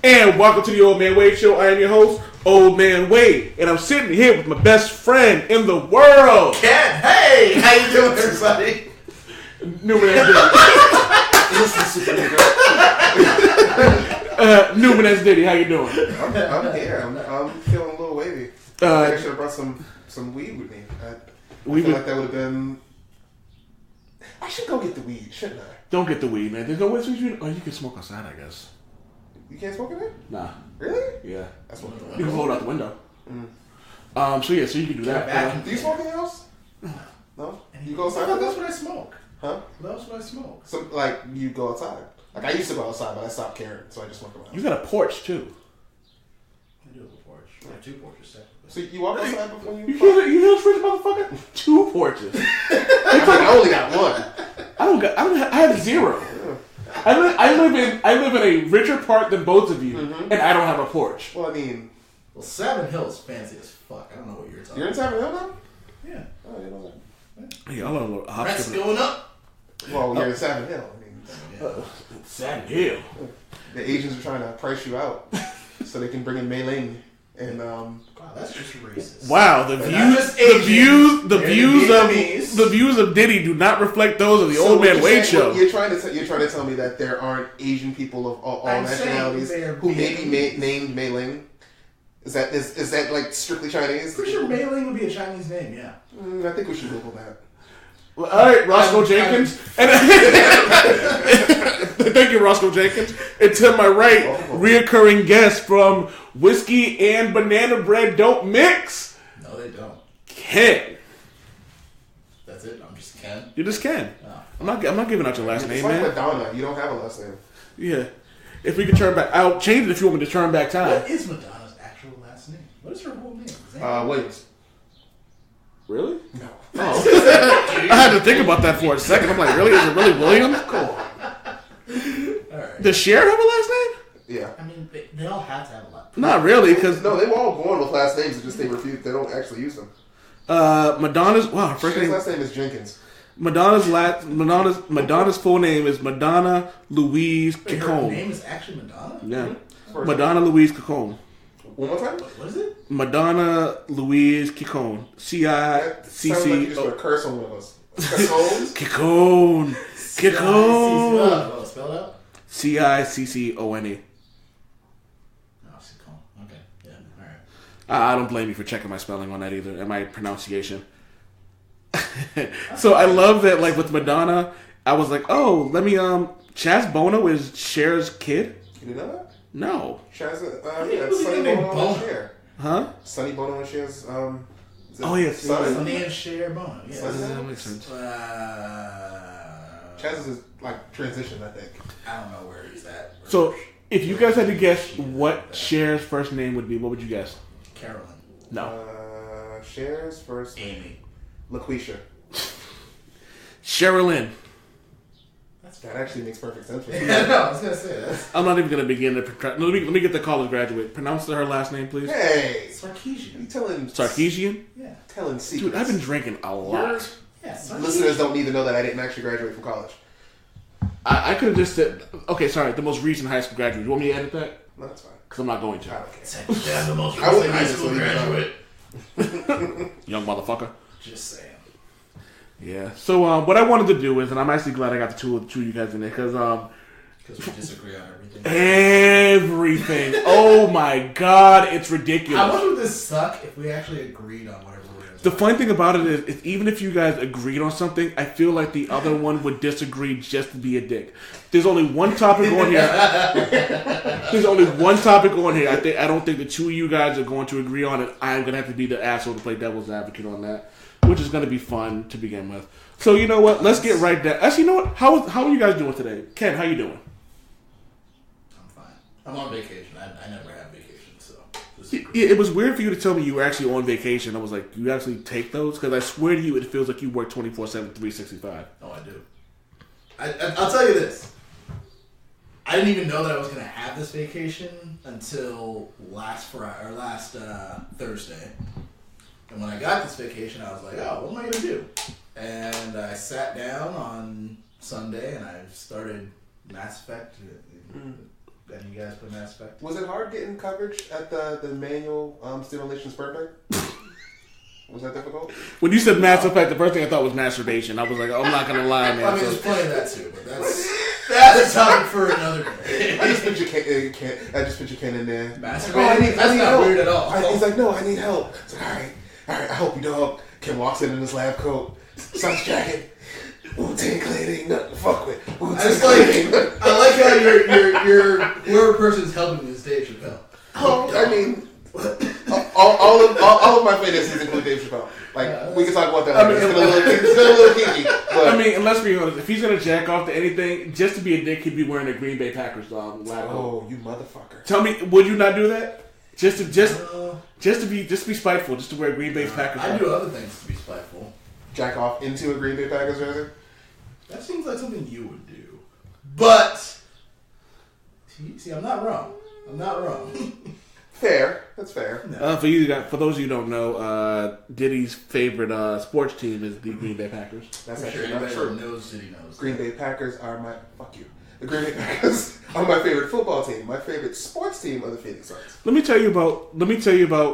And welcome to the Old Man Wade Show. I am your host, Old Man Wade, and I'm sitting here with my best friend in the world, Ken. Hey, how you doing, everybody? Newman S. Diddy. Newman S. Diddy, how you doing? I'm here. I'm feeling a little wavy. I think I should have brought some weed with me. I feel like that would have been. I should go get the weed, shouldn't I? Don't get the weed, man. There's no way you can smoke outside, I guess. You can't smoke in there? Nah. Really? Yeah. That's what you can hold out the window. So you can do that. Do you smoke in your house? No. You go outside? That's what I smoke. Huh? That's what I smoke. So like you go outside? Like I used to go outside, but I stopped caring, so I just went around. You got a porch too. I do have a porch. I have two porches. So you walk outside before you? You hear this rich motherfucker? 2 porches. I only got one. I have 0. I live in a richer part than both of you, and I don't have a porch. Well, I mean, Savin Hill's fancy as fuck. I don't know what you're talking. You're in Savin Hill now? Yeah. Oh, you know that. Yeah, I love a Rent's going up. Well, you're in Savin Hill. I mean, Savin Hill. The Asians are trying to price you out so they can bring in Mei Ling and Wow, that's just racist. Wow, the views of Diddy do not reflect those of the Old Man Wade Show. You're trying to tell me that there aren't Asian people of all nationalities who may be named Mei Ling? Is that like strictly Chinese? Pretty sure Mei Ling would be a Chinese name. Yeah. I think we should Google that. Well, all right, Roscoe Jenkins. Thank you, Roscoe Jenkins. And to my right, reoccurring guest from Whiskey and Banana Bread Don't Mix. No, they don't. Ken. That's it. I'm just Ken. You just Ken. Oh. I'm not giving out your last name, like man. Madonna. You don't have a last name. Yeah. If we could turn back, I'll change it if you want me to turn back time. What is Madonna's actual last name? What is her whole name? Williams. Really? No. Oh. I had to think about that for a second. I'm like, really? Is it really Williams? Cool. Alright. Does Cher have a last name? Yeah. I mean, they all have to have a last name. Not really, because no, they were all born with last names. It's just they refuse. They don't actually use them. Madonna's her Cher's last name is Jenkins. Madonna's full name is Madonna Louise Cacone. Her name is actually Madonna? Yeah. Madonna Louise Cacone. One more time? What is it? Madonna Louise Cacone. That sounds like you just put a curse on one of us. Cacone. Cacone. Spell it out? Ciccone. Oh, Cacone. Okay. Yeah. All right. I don't blame you for checking my spelling on that either, and my pronunciation. So I love that, like with Madonna, I was like, oh, let me Chaz Bono is Cher's kid. You didn't know that? No. Chaz, that's Sonny Bono and Cher. Huh? Sonny Bono and Cher's oh yes, Sonny and Cher Bono. Yes. That makes sense. Chaz is like transition, I think. I don't know where he's at. So if you guys had to guess what Cher's first name would be, what would you guess? Carolyn. No. Cher's first Amy. LaQuisha. Sherilyn. That actually makes perfect sense for me. Yeah, no, I was gonna say that. I'm not even gonna begin to. Let me get the college graduate. Pronounce her last name, please. Hey, Sarkeesian. You telling Sarkeesian? Yeah. Telling secrets. Dude, I've been drinking a lot. Yeah, listeners don't need to know that I didn't actually graduate from college. I could have just said, okay, sorry, the most recent high school graduate. You want me to edit that? No, that's fine. Because I'm not going to. I don't care. Yeah, the most I wouldn't high use school it, so graduate. Young motherfucker. Just saying. Yeah. So what I wanted to do is, and I'm actually glad I got the two of you guys in there, because we disagree on everything. Everything. Oh my God, it's ridiculous. How much would this suck if we actually agreed on whatever we're going to The funny thing about it is even if you guys agreed on something, I feel like the other one would disagree just to be a dick. There's only one topic on here. There's only one topic on here. I don't think the two of you guys are going to agree on it. I'm going to have to be the asshole to play devil's advocate on that, which is going to be fun to begin with. So you know what? Let's get right down. Actually, you know what? How are you guys doing today? Ken, how you doing? I'm fine. I'm on vacation. I never have vacation, so. It was weird for you to tell me you were actually on vacation. I was like, you actually take those? Because I swear to you, it feels like you work 24/7, 365. Oh, I do. I'll tell you this. I didn't even know that I was going to have this vacation until last Thursday. And when I got this vacation, I was like, oh, what am I going to do? And I sat down on Sunday and I started Mass Effect. Then you guys put Mass Effect. Was it hard getting coverage at the manual stimulation sperm bank? Was that difficult? When you said Mass Effect, the first thing I thought was masturbation. I was like, I'm not gonna lie, man. I mean, there's plenty of that too, but that's a topic for another day. I just put your Ken in there. Masturbation? That's not weird at all. He's like, no, I need help. It's like, all right, I help you, dog. Ken walks in his lab coat, sun's jacket. Wu-Tang Clan ain't nothing to fuck with. I like how your whoever person's helping is Dave Chappelle. I mean, all of my fantasies include Dave Chappelle. Like, we can talk about that. I mean, it's been a little kinky. But. I mean, and let's be honest. If he's gonna jack off to anything, just to be a dick, he'd be wearing a Green Bay Packers lab coat. Oh, you motherfucker! Tell me, would you not do that? Just to be spiteful, just to wear Green Bay Packers. I do other things to be spiteful. Jack off into a Green Bay Packers jersey. That seems like something you would do. But see, I'm not wrong. Fair. That's fair. No. For those of you who don't know, Diddy's favorite sports team is the Green Bay Packers. That's actually not true. Diddy knows. Green Bay Packers are my fuck you. The Green Bay Packers are my favorite football team. My favorite sports team are the Phoenix Suns. Let me tell you about.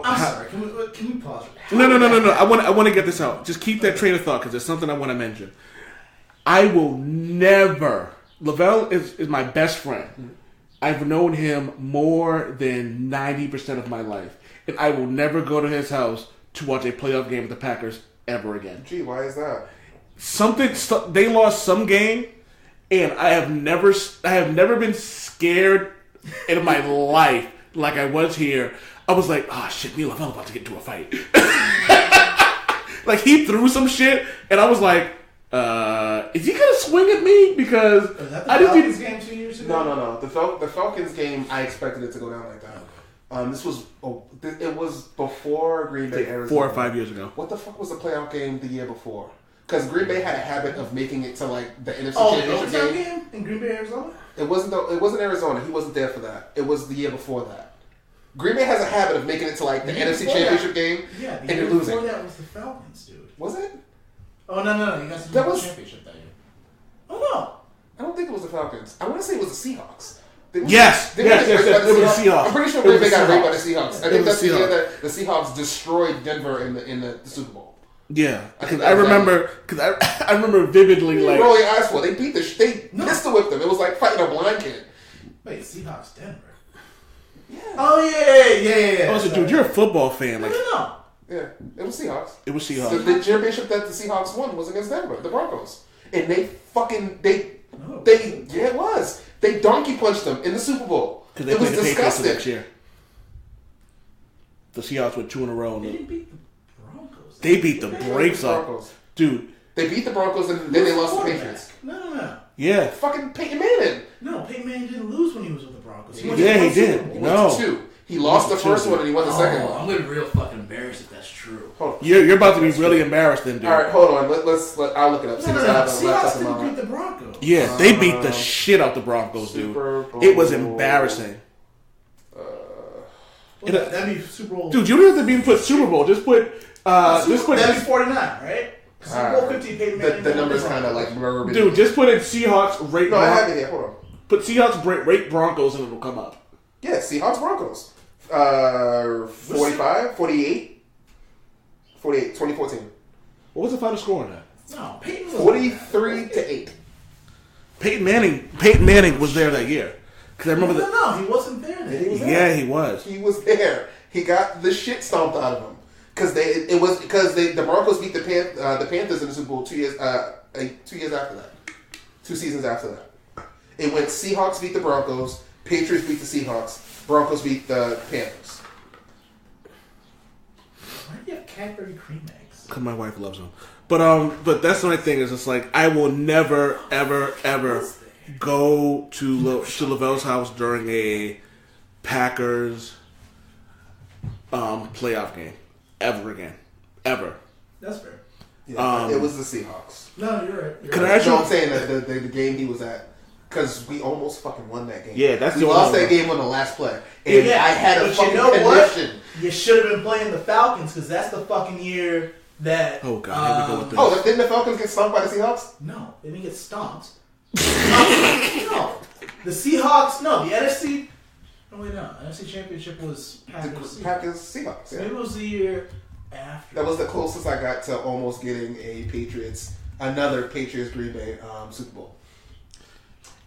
I'm sorry. Can we pause? No. I want to get this out. Just keep that train of thought because there's something I want to mention. I will never. Lavelle is my best friend. Mm-hmm. I've known him more than 90% of my life, and I will never go to his house to watch a playoff game with the Packers ever again. Gee, why is that? They lost some game, and I have never been scared in my life like I was here. I was like, oh shit, me and Lavelle about to get into a fight. Like he threw some shit, and I was like, is he gonna swing at me? Because was that the Falcons game 2 years ago? No. The Falcons game, I expected it to go down like that. It was before Green Bay, Arizona. 4 or 5 years ago. What the fuck was the playoff game the year before? Because Green Bay had a habit of making it to like the NFC Championship game in Green Bay, Arizona. It wasn't Arizona. He wasn't there for that. It was the year before that. Green Bay has a habit of making it to like the NFC Championship game, and they're losing. Before that was the Falcons, dude. Was it? Oh no! You guys did the championship that year. Oh no! I don't think it was the Falcons. I want to say it was the Seahawks. Yes. It was the Seahawks. I'm pretty sure Green Bay got raped by the Seahawks. I think that's the year that the Seahawks destroyed Denver in the Super Bowl. Yeah, because I remember vividly like rolling eyes for. They beat pistol whipped them. It was like fighting a blind kid. Wait, Seahawks Denver. Yeah. Oh yeah. Oh, so dude, you're a football fan. Like, no. Yeah, it was Seahawks. The championship that the Seahawks won was against Denver, the Broncos, and it was. They donkey punched them in the Super Bowl. Because they played the Patriots next year. The Seahawks went 2 in a row. They didn't beat the Broncos. They beat the brakes off, dude. They beat the Broncos and then they lost the Patriots. No. Yeah. Fucking Peyton Manning. No, Peyton Manning didn't lose when he was with the Broncos. He did. He went to 2. He lost the first one and he won the second one. I'm gonna be real fucking embarrassed if that's true. You're about to be really embarrassed then, dude. All right, hold on. I'll look it up. Seahawks didn't beat the Broncos. Yeah, they beat the shit out the Broncos, dude. It was embarrassing. That'd be Super Bowl. Dude, you don't have to put Super Bowl. Just put. That'd be 49, right? Super Bowl 50. Peyton Manning. The number's kind of like murder. Dude, just put in Seahawks rate. No, I have it here. Hold on. Put Seahawks rate Broncos and it'll come up. Yeah, Seahawks Broncos. 45, 48, 2014. What was the final score on that? No, Peyton 43-8. Peyton Manning was there that year. Because I remember No, he wasn't there. Yeah, he was. He was there. He got the shit stomped out of him because the Broncos beat the Panthers in the Super Bowl 2 years after that. 2 seasons after that. It went Seahawks beat the Broncos, Patriots beat the Seahawks, Broncos beat the Panthers. Why do you have Cadbury cream eggs? Because my wife loves them. But that's the only thing is it's like I will never ever go to Lavelle's house during a Packers playoff game ever again. That's fair. Yeah, it was the Seahawks. No, you're right. I'm saying that the game he was at, because we almost fucking won that game. Yeah, that's we lost that game on the last play, and I had a fucking condition. What? You should have been playing the Falcons because that's the fucking year that. Oh god, here we go with this. Didn't the Falcons get stomped by the Seahawks? No, they didn't get stomped. No, the Seahawks. No, the NFC. No, wait, no. NFC Championship was Packers. Seahawks. Yeah. Maybe it was the year after. That was the closest I got to almost getting another Patriots Green Bay Super Bowl.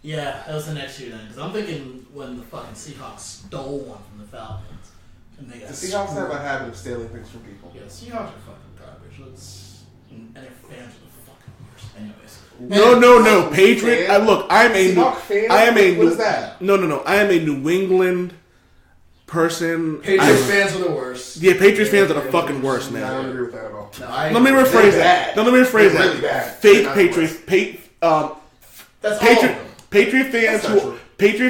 Yeah, that was the next year then. Because I'm thinking when the fucking Seahawks stole one from the Falcons. And they got the Seahawks have a habit of stealing things from people. Yeah, the Seahawks are fucking garbage. And their fans are the fucking worst. Anyways. No. Patriot. I am a. What is that? No. I am a New England person. Patriots fans are the worst. Yeah, Patriots fans are the fucking worst, man. I don't agree with that at all. No, let me rephrase that. Really bad. Fake Patriots. That's all of them. Patriot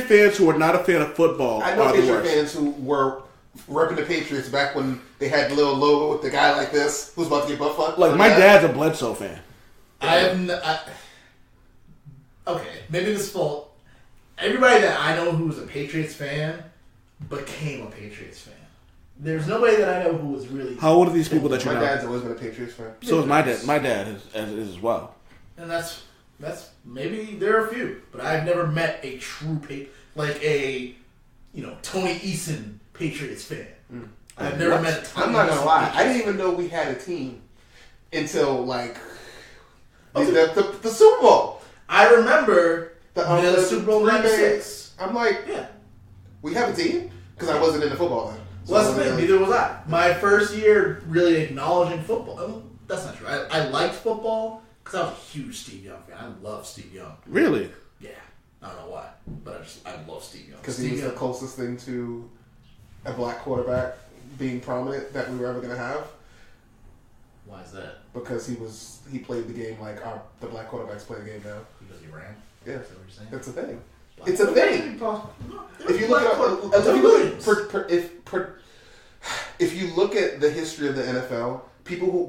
fans who are not a fan of football. I know are the Patriot worst. fans who were repping the Patriots back when they had the little logo with the guy like this who's about to get butt fucked. Like my dad's a Bledsoe fan. Okay, maybe this fault. Everybody that I know who was a Patriots fan became a Patriots fan. There's nobody that I know who was really. How old are these people that you know? My dad's always been a Patriots fan. So is my dad. My dad is as well. And that's maybe there are a few, but I've never met a true Tony Eason Patriots fan. I've never met a Tony I'm not gonna Eason lie. Patriots I didn't even know we had a team until like the Super Bowl. I remember the Super Bowl '96. I'm like, yeah, we have a team because I wasn't into football then. So well, that's the thing. Neither was I. My first year really acknowledging football. That's not true. I liked football because I was a huge Steve Young fan. I love Steve Young. Really? Yeah. I don't know why, but I love Steve Young. Because he was the closest thing to a black quarterback being prominent that we were ever going to have. Why is that? Because he played the game like the black quarterbacks play the game now. Because he ran? Yeah. Is that what you're saying? That's a thing. Black It's a thing. If you look at the history of the NFL,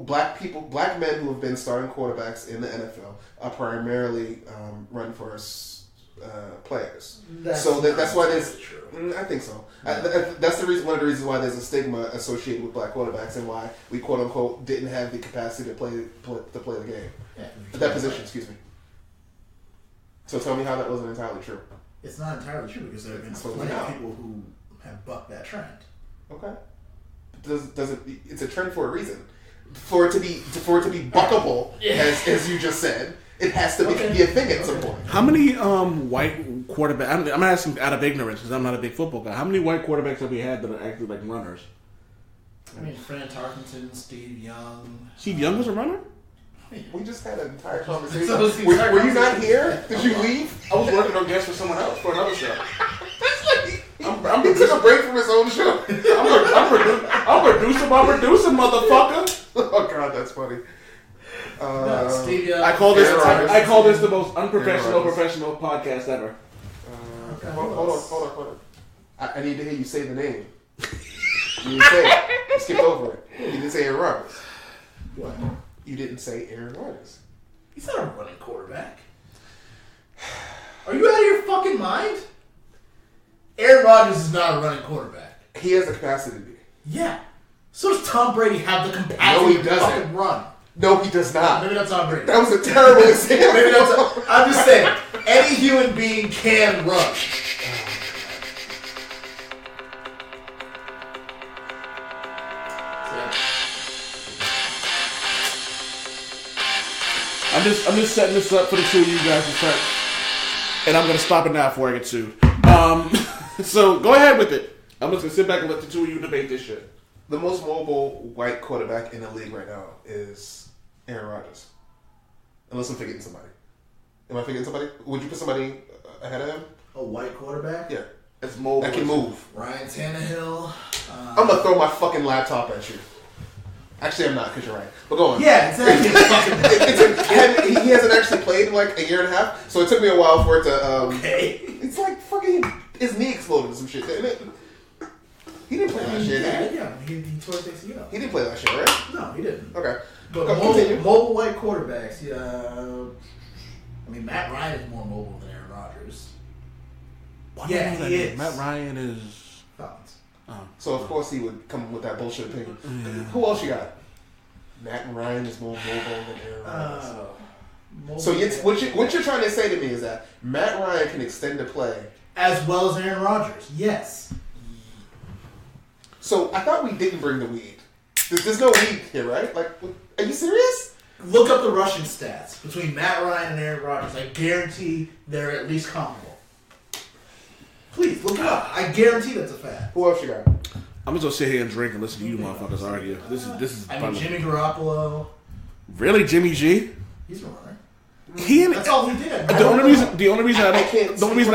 black men who have been starting quarterbacks in the NFL are primarily run first players. That's why there's. I think so. Yeah. That's the reason. One of the reasons why there's a stigma associated with black quarterbacks and why we quote unquote didn't have the capacity to play the game. Yeah. That position, excuse me. So tell me how that wasn't entirely true. It's not entirely true because there have been plenty of people who have bucked that trend. Okay. It's a trend for a reason. For it to be buckable, as you just said, it has to be a thing at some point. How many white quarterbacks? I'm asking out of ignorance because I'm not a big football guy. How many white quarterbacks have we had that are actually like runners? I mean, Fran Tarkenton, Steve Young. Steve Young was a runner? We just had an entire conversation. Were you not here? Did you leave? I was working on guests for someone else for another show. He took a break from his own show. I'm producing, motherfucker. Oh God, that's funny. Steve Young. I call this the most unprofessional professional podcast ever. Hold on. I need to hear you say the name. You didn't say it. You skipped over it. You didn't say Aaron Rodgers. What? You didn't say Aaron Rodgers. He's not a running quarterback. Are you out of your fucking mind? Aaron Rodgers is not a running quarterback. He has the capacity to be. Yeah. So does Tom Brady have the capacity to fucking run? No, he does not. Maybe not Tom Brady. That was a terrible example. Maybe I'm just saying, any human being can run. I'm just setting this up for the two of you guys to start, and I'm gonna stop it now before I get sued. So go ahead with it. I'm just gonna sit back and let the two of you debate this shit. The most mobile white quarterback in the league right now is Aaron Rodgers. Unless I'm forgetting somebody. Am I forgetting somebody? Would you put somebody ahead of him? A white quarterback? Yeah. It's mobile. That can move. Ryan Tannehill. I'm gonna throw my fucking laptop at you. Actually, I'm not, because you're right. But go on. Yeah, exactly. He hasn't actually played in like a year and a half, so it took me a while for it to. Okay. It's like fucking his knee exploded or some shit. He didn't play last year, did he? Yeah, he tore his ACL. He didn't play last year, right? No, he didn't. Okay. But mobile white quarterbacks, I mean, Matt Ryan is more mobile than Aaron Rodgers. Yeah, he is. Matt Ryan is. Falcons. So of course he would come with that bullshit opinion. Yeah. Who else you got? Matt Ryan is more mobile than Aaron Rodgers. So what you're trying to say to me is that Matt Ryan can extend the play as well as Aaron Rodgers. Yes. So I thought we didn't bring the weed. There's no weed here, right? Like, are you serious? Look up the rushing stats between Matt Ryan and Aaron Rodgers. I guarantee they're at least comparable. Please, look it up. I guarantee that's a fact. Who else you got? I'm just gonna sit here and drink and listen to you motherfuckers argue. This is. I mean, Jimmy Garoppolo. Really, Jimmy G? He's a runner. That's all he did. The only reason I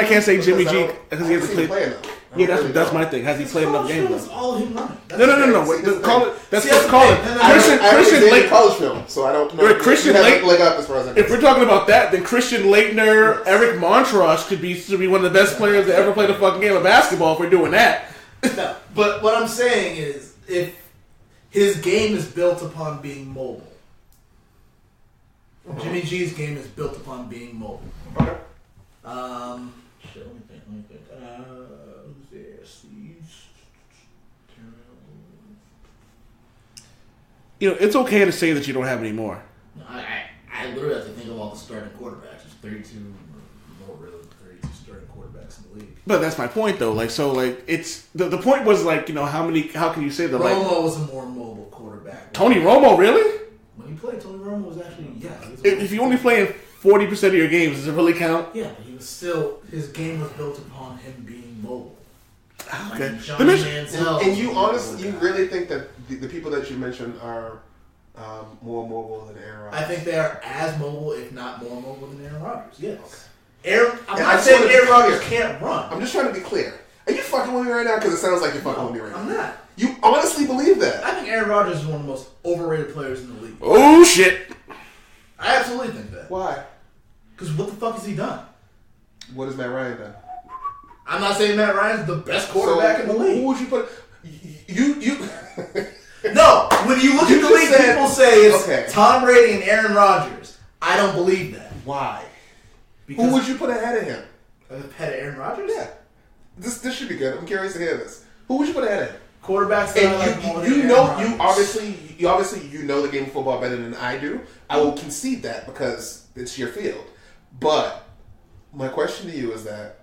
can't say Jimmy G because he hasn't played. Yeah, that's my thing. Has he played enough games? That's all him running. No. Wait, call it. That's what call it. Christian Leitner. College film, so I don't know. Christian Leitner. If we're talking about that, then Christian Leitner, Eric Montross could be one of the best players to ever play the fucking game of basketball. If we're doing that. No, but what I'm saying is, if his game is built upon being mobile. Jimmy G's game is built upon being mobile. Okay. Shit, let me think. Who's there? Steve. It's okay to say that you don't have any more. No, I literally have to think of all the starting quarterbacks. There's 32, more really, 32 starting quarterbacks in the league. But that's my point, though. It's the point was how can you say that? Romo was a more mobile quarterback. Tony Romo, really? When he played, Tony Romo was actually, If you only play in 40% of your games, does it really count? Yeah, but he was still, his game was built upon him being mobile. Okay. And you really think that the people that you mentioned are more mobile than Aaron Rodgers? I think they are as mobile, if not more mobile than Aaron Rodgers. Yes. Okay. I'm not saying Aaron Rodgers can't run. I'm just trying to be clear. Are you fucking with me right now? Because it sounds like you're fucking with me right now. I'm not. You honestly believe that? I think Aaron Rodgers is one of the most overrated players in the league. Oh, shit. I absolutely think that. Why? Because what the fuck has he done? What has Matt Ryan done? I'm not saying Matt Ryan's the best quarterback in the league. Who would you put? You. No, when you look at the league, people say it's Tom Brady and Aaron Rodgers. I don't believe that. Why? Because who would you put ahead of him? Ahead of Aaron Rodgers? Yeah. This should be good. I'm curious to hear this. Who would you put ahead of him? Quarterbacks. And you obviously know the game of football better than I do. I will concede that because it's your field. But my question to you is that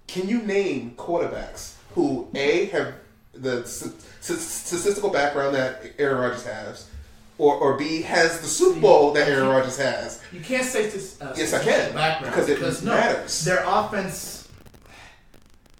can you name quarterbacks who A, have the statistical background that Aaron Rodgers has, or B, has the Super Bowl that Aaron Rodgers has? You can't say yes, I can, because it matters. Their offense.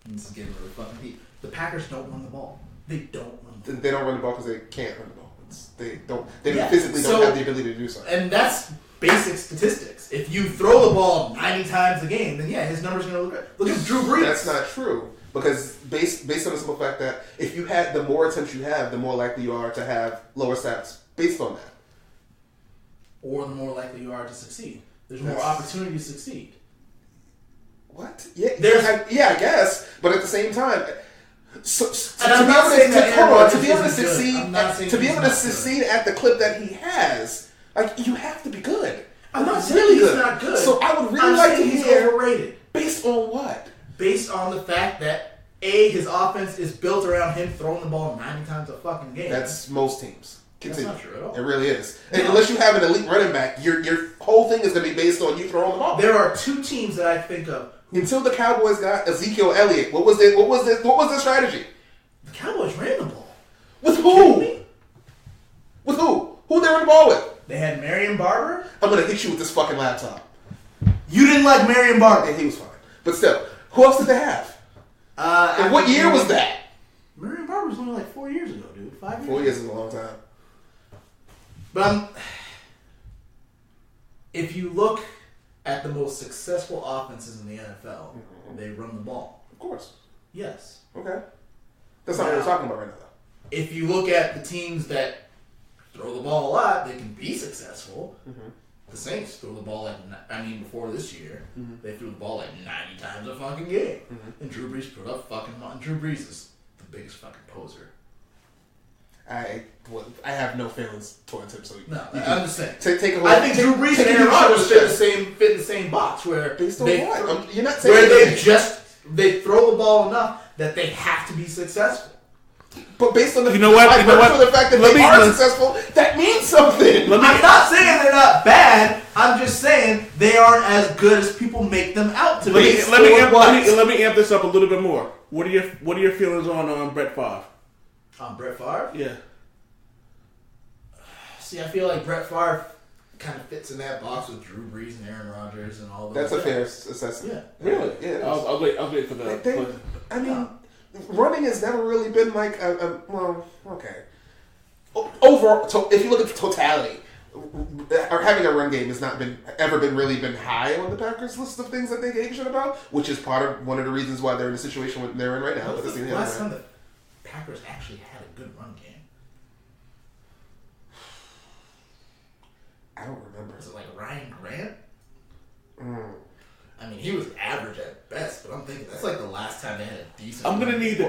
This is getting really fucking deep. The Packers don't run the ball. They don't run the ball. They don't run the ball because they can't run the ball. They physically don't have the ability to do so. And that's basic statistics. If you throw the ball 90 times a game, then his numbers are going to look good. Look at Drew Brees. That's not true. Because based on the simple fact that if you had the more attempts you have, the more likely you are to have lower stats based on that. Or the more likely you are to succeed. There's more opportunity to succeed. What? Yeah, I guess. But at the same time, to be able to succeed at the clip that he has, you have to be good. I'm not saying he's not good. So I would really like to hear overrated. Based on what? Based on the fact that his offense is built around him throwing the ball 90 times a fucking game. That's most teams. That's not true at all. It really is. No. Unless you have an elite running back, your whole thing is going to be based on you throwing the ball. There are two teams that I think of. Until the Cowboys got Ezekiel Elliott, what was the strategy? The Cowboys ran the ball. With who? With who? Who they ran the ball with? They had Marion Barber. I'm going to hit you with this fucking laptop. You didn't like Marion Barber. Yeah, he was fine. But still, who else did they have? And what year was that? Marion Barber was only like 4 years ago, dude. 5 years 4 years is a long time. But if you look at the most successful offenses in the NFL, they run the ball. Of course. Yes. Okay. That's not what we're talking about right now, though. If you look at the teams that throw the ball a lot, they can be successful. Mm-hmm. The Saints threw the ball before this year, they threw the ball 90 times a fucking game. Mm-hmm. And Drew Brees put up Drew Brees is the biggest fucking poser. I have no feelings towards him, so I'm just saying. I think Drew Brees and Aaron Rodgers fit in the same box where based on what? You're not saying where they throw the ball enough that they have to be successful. But based on the You know what? by virtue of the fact that they are successful, that means something. I'm not saying they're not bad. I'm just saying they aren't as good as people make them out to be. Let me amp this up a little bit more. What are your feelings on Brett Favre? On Brett Favre? Yeah. See, I feel like Brett Favre kind of fits in that box with Drew Brees and Aaron Rodgers and all those. That's a fair assessment. Yeah. Really? Yeah. I'll wait for the. I mean, running has never really been like well, okay. Overall, if you look at the totality, or having a run game has not ever been high on the Packers list of things that they gave a shit about, which is one of the reasons why they're in the situation they're in right now. What's the last time the Packers actually had a good run game? I don't remember. Was it like Ryan Grant? I mean, he was average at best, but I'm thinking that's like the last time they had a decent. I'm gonna need the.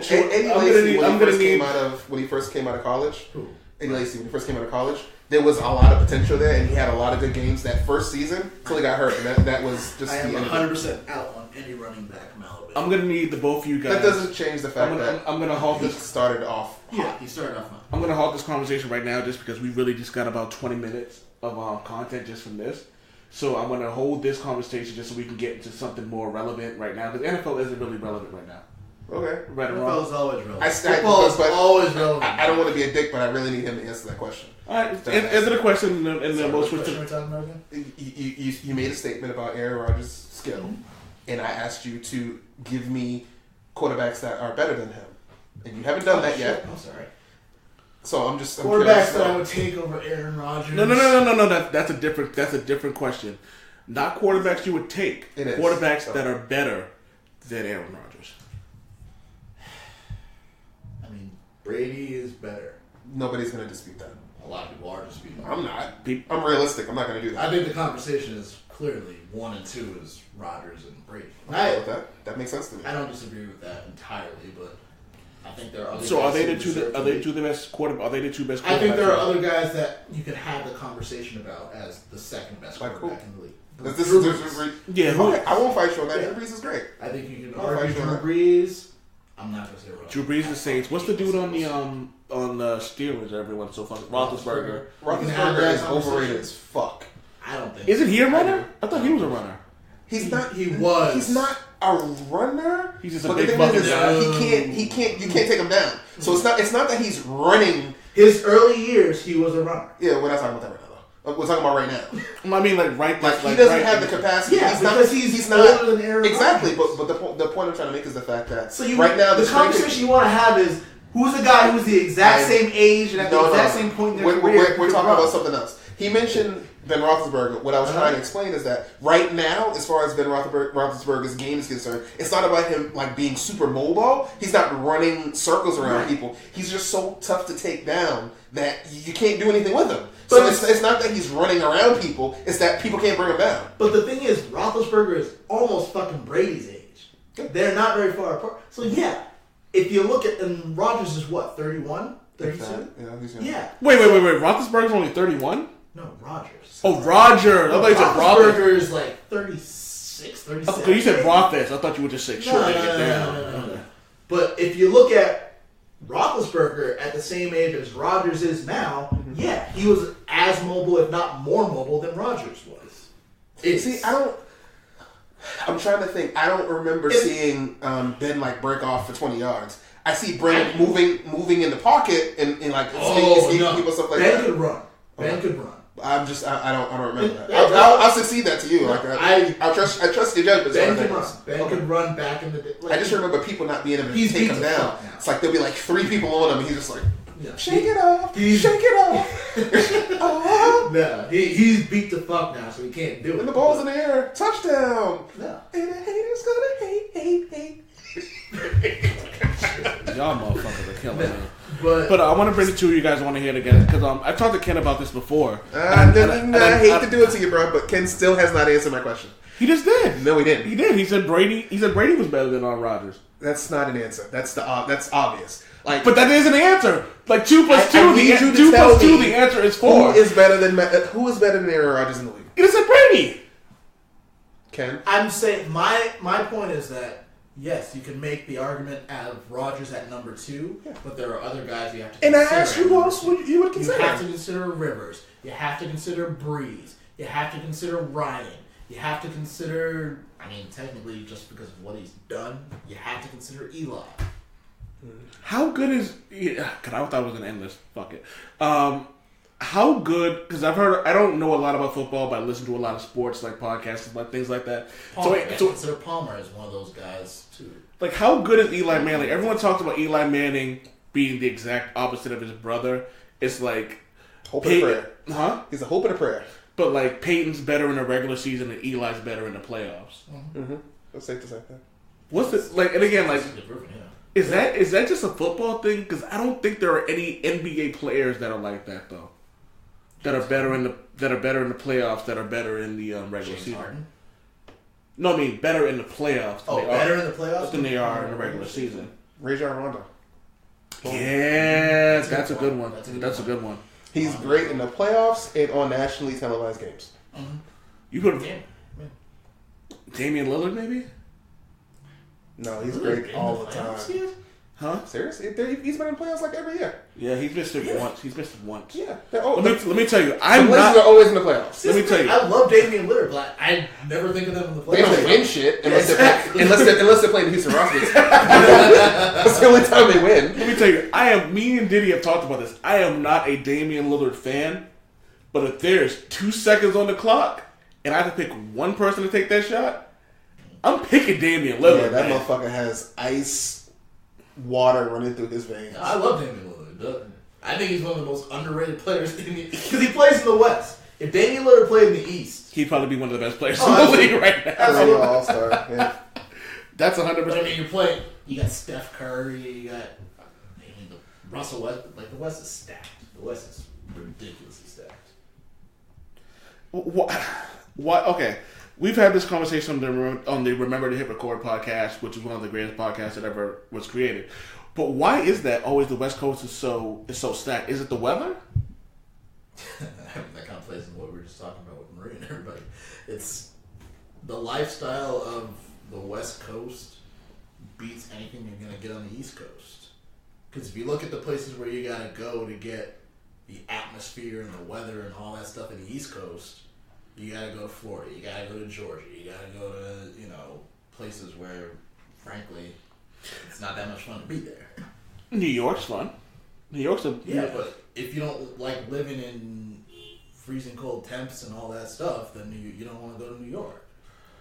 When he first came out of college. Who? Eddie Lacy, when he first came out of college, there was a lot of potential there, and he had a lot of good games that first season until he got hurt, and that was just. I am 100% out on any running back from Alabama. I'm gonna need the both of you guys. That doesn't change the fact that I'm gonna halt this. Started off. Yeah, he started off. I'm gonna halt this conversation right now, just because we really just got about 20 minutes of content just from this. So I'm gonna hold this conversation just so we can get into something more relevant right now, because NFL isn't really relevant right now. Okay. Right or wrong? NFL is always relevant. Football is always relevant. I don't want to be a dick, but I really need him to answer that question. All right, answer the question in the most. What question are we talking about again? You made a statement about Aaron Rodgers' skill, and I asked you to give me quarterbacks that are better than him, and you haven't done that yet. I'm sorry. So I'm just quarterbacks that I would take over Aaron Rodgers. No. That's a different question. Not quarterbacks you would take. Quarterbacks that are better than Aaron Rodgers. I mean, Brady is better. Nobody's going to dispute that. A lot of people are disputing that. I'm not. I'm realistic. I'm not going to do that. I think the conversation is clearly 1 and 2 is Rodgers and Brady. With that. That makes sense to me. I don't disagree with that entirely, but I think there are other. So are they the two? Are they the best quarterback? Are they the two best? I think there are other guys that you could have the conversation about as the second best quarterback in the league. I won't fight you on that. Drew Brees is great. I think you can argue Drew Brees. I'm not gonna say Rodgers. Drew Brees, the Saints. What's the dude on the Steelers? Everyone's so fucking Roethlisberger. Roethlisberger is overrated as fuck. I don't think. Isn't he a runner? I thought he was a runner. He's not. He was. He's not a runner. He's just a big fucking guy. He can't. You can't take him down. So it's not that he's running. His early years, he was a runner. Yeah, we're not talking about that right now. We're talking about right now. I mean, he doesn't have the capacity. Yeah, he's not older than Aaron exactly. Rodgers. But the point I'm trying to make is the fact that right now the conversation you want to have is who's the guy who's the exact same age and at the exact same point in their career. We're talking about something else. He mentioned Ben Roethlisberger. What I was trying to explain is that right now, as far as Ben Roethlisberger's game is concerned, it's not about him like being super mobile. He's not running circles around people. He's just so tough to take down that you can't do anything with him. So it's not that he's running around people. It's that people can't bring him down. But the thing is, Roethlisberger is almost fucking Brady's age. They're not very far apart. So yeah, if you look at, and Rodgers is what, 31? 32? Yeah. Wait. Roethlisberger's only 31? No, Rodgers. Oh, Rodgers. I thought you said Roethlisberger is like 36, 37. Okay, you said Roethlis. I thought you would just say short and get down. No. But if you look at Roethlisberger at the same age as Rodgers is now, yeah, he was as mobile, if not more mobile, than Rodgers was. I'm trying to think. I don't remember seeing Ben like break off for 20 yards. I see Brandon moving in the pocket and like escaping people, stuff like that. Ben could run. Ben could run. I don't remember that. I'll succeed that to you. Like I trust your judgment. Ben can run. Ben could run back in the day. I just remember people not being able to take him down. It's like there'll be like 3 people on him, and he's just like, shake it off, shake it off. No, he's beat the fuck now, so he can't do it. And the ball's in the air, touchdown. No. And the haters gonna hate. Y'all motherfuckers are killing me. But I want to bring it to you guys. I want to hear it again because I talked to Ken about this before. I hate to do it to you, bro, but Ken still has not answered my question. He just did. No, he didn't. He did. He said Brady was better than Aaron Rodgers. That's not an answer. That's obvious. Like, but that is an answer. Like 2 plus 2. The answer is 4. Who is better than Aaron Rodgers in the league? You just said Brady. Ken? I'm saying my point is that yes, you can make the argument out of Rodgers at number 2, but there are other guys you have to And consider. I asked you who else you would consider. You have to consider Rivers. You have to consider Breeze. You have to consider Ryan. You have to consider, technically, just because of what he's done, you have to consider Eli. How good is... Because I thought it was an endless... Fuck it. How good... Because I don't know a lot about football, but I listen to a lot of sports, like podcasts and like, things like that. Consider Palmer as one of those guys, too. Like, how good is Eli Manning? Everyone talks about Eli Manning being the exact opposite of his brother. It's like... Hope and a prayer. Huh? He's a hope and a prayer. But, like, Peyton's better in the regular season and Eli's better in the playoffs. Mm-hmm. That's safe to say that. What's it... Like, and again, like... Is that just a football thing? Because I don't think there are any NBA players that are like that, though. That are better in the playoffs. That are better in the regular James season. Harden? No, I mean better in the playoffs. Better in the playoffs than they are in the regular season. Rajon Rondo. Yeah, that's a good one. That's a good one. He's great in the playoffs and on nationally televised games. Mm-hmm. You put Damian Lillard, maybe? No, he's great all the time. Huh? Seriously? He's been in playoffs like every year. Yeah, he's missed it once. He's missed it once. Yeah. Let me tell you, the Blazers are always in the playoffs. Let me tell you. I love Damian Lillard, but I never think of them in the playoffs. They don't win shit unless they're playing the Houston Rockets. That's the only time they win. Let me tell you, me and Diddy have talked about this. I am not a Damian Lillard fan, but if there's 2 seconds on the clock and I have to pick one person to take that shot, I'm picking Damian Lillard. Yeah, that motherfucker has ice water running through his veins. I love Damian Lillard. I think he's one of the most underrated players in the because he plays in the West. If Damian Lillard played in the East, he'd probably be one of the best players in the league right now. Absolutely, all-star. Yeah. That's 100%. But you're playing. You got Steph Curry. You got Russell West. Like the West is stacked. The West is ridiculously stacked. What? Okay. We've had this conversation on the Remember to Hit Record podcast, which is one of the greatest podcasts that ever was created. But why is that always the West Coast is so stacked? Is it the weather? That kind of plays into what we were just talking about with Marie and everybody. It's the lifestyle of the West Coast beats anything you're going to get on the East Coast. Because if you look at the places where you got to go to get the atmosphere and the weather and all that stuff in the East Coast, you gotta go to Florida. You gotta go to Georgia. You gotta go to places where, frankly, it's not that much fun to be there. New York's fun. New York's but if you don't like living in freezing cold temps and all that stuff, then you don't want to go to New York.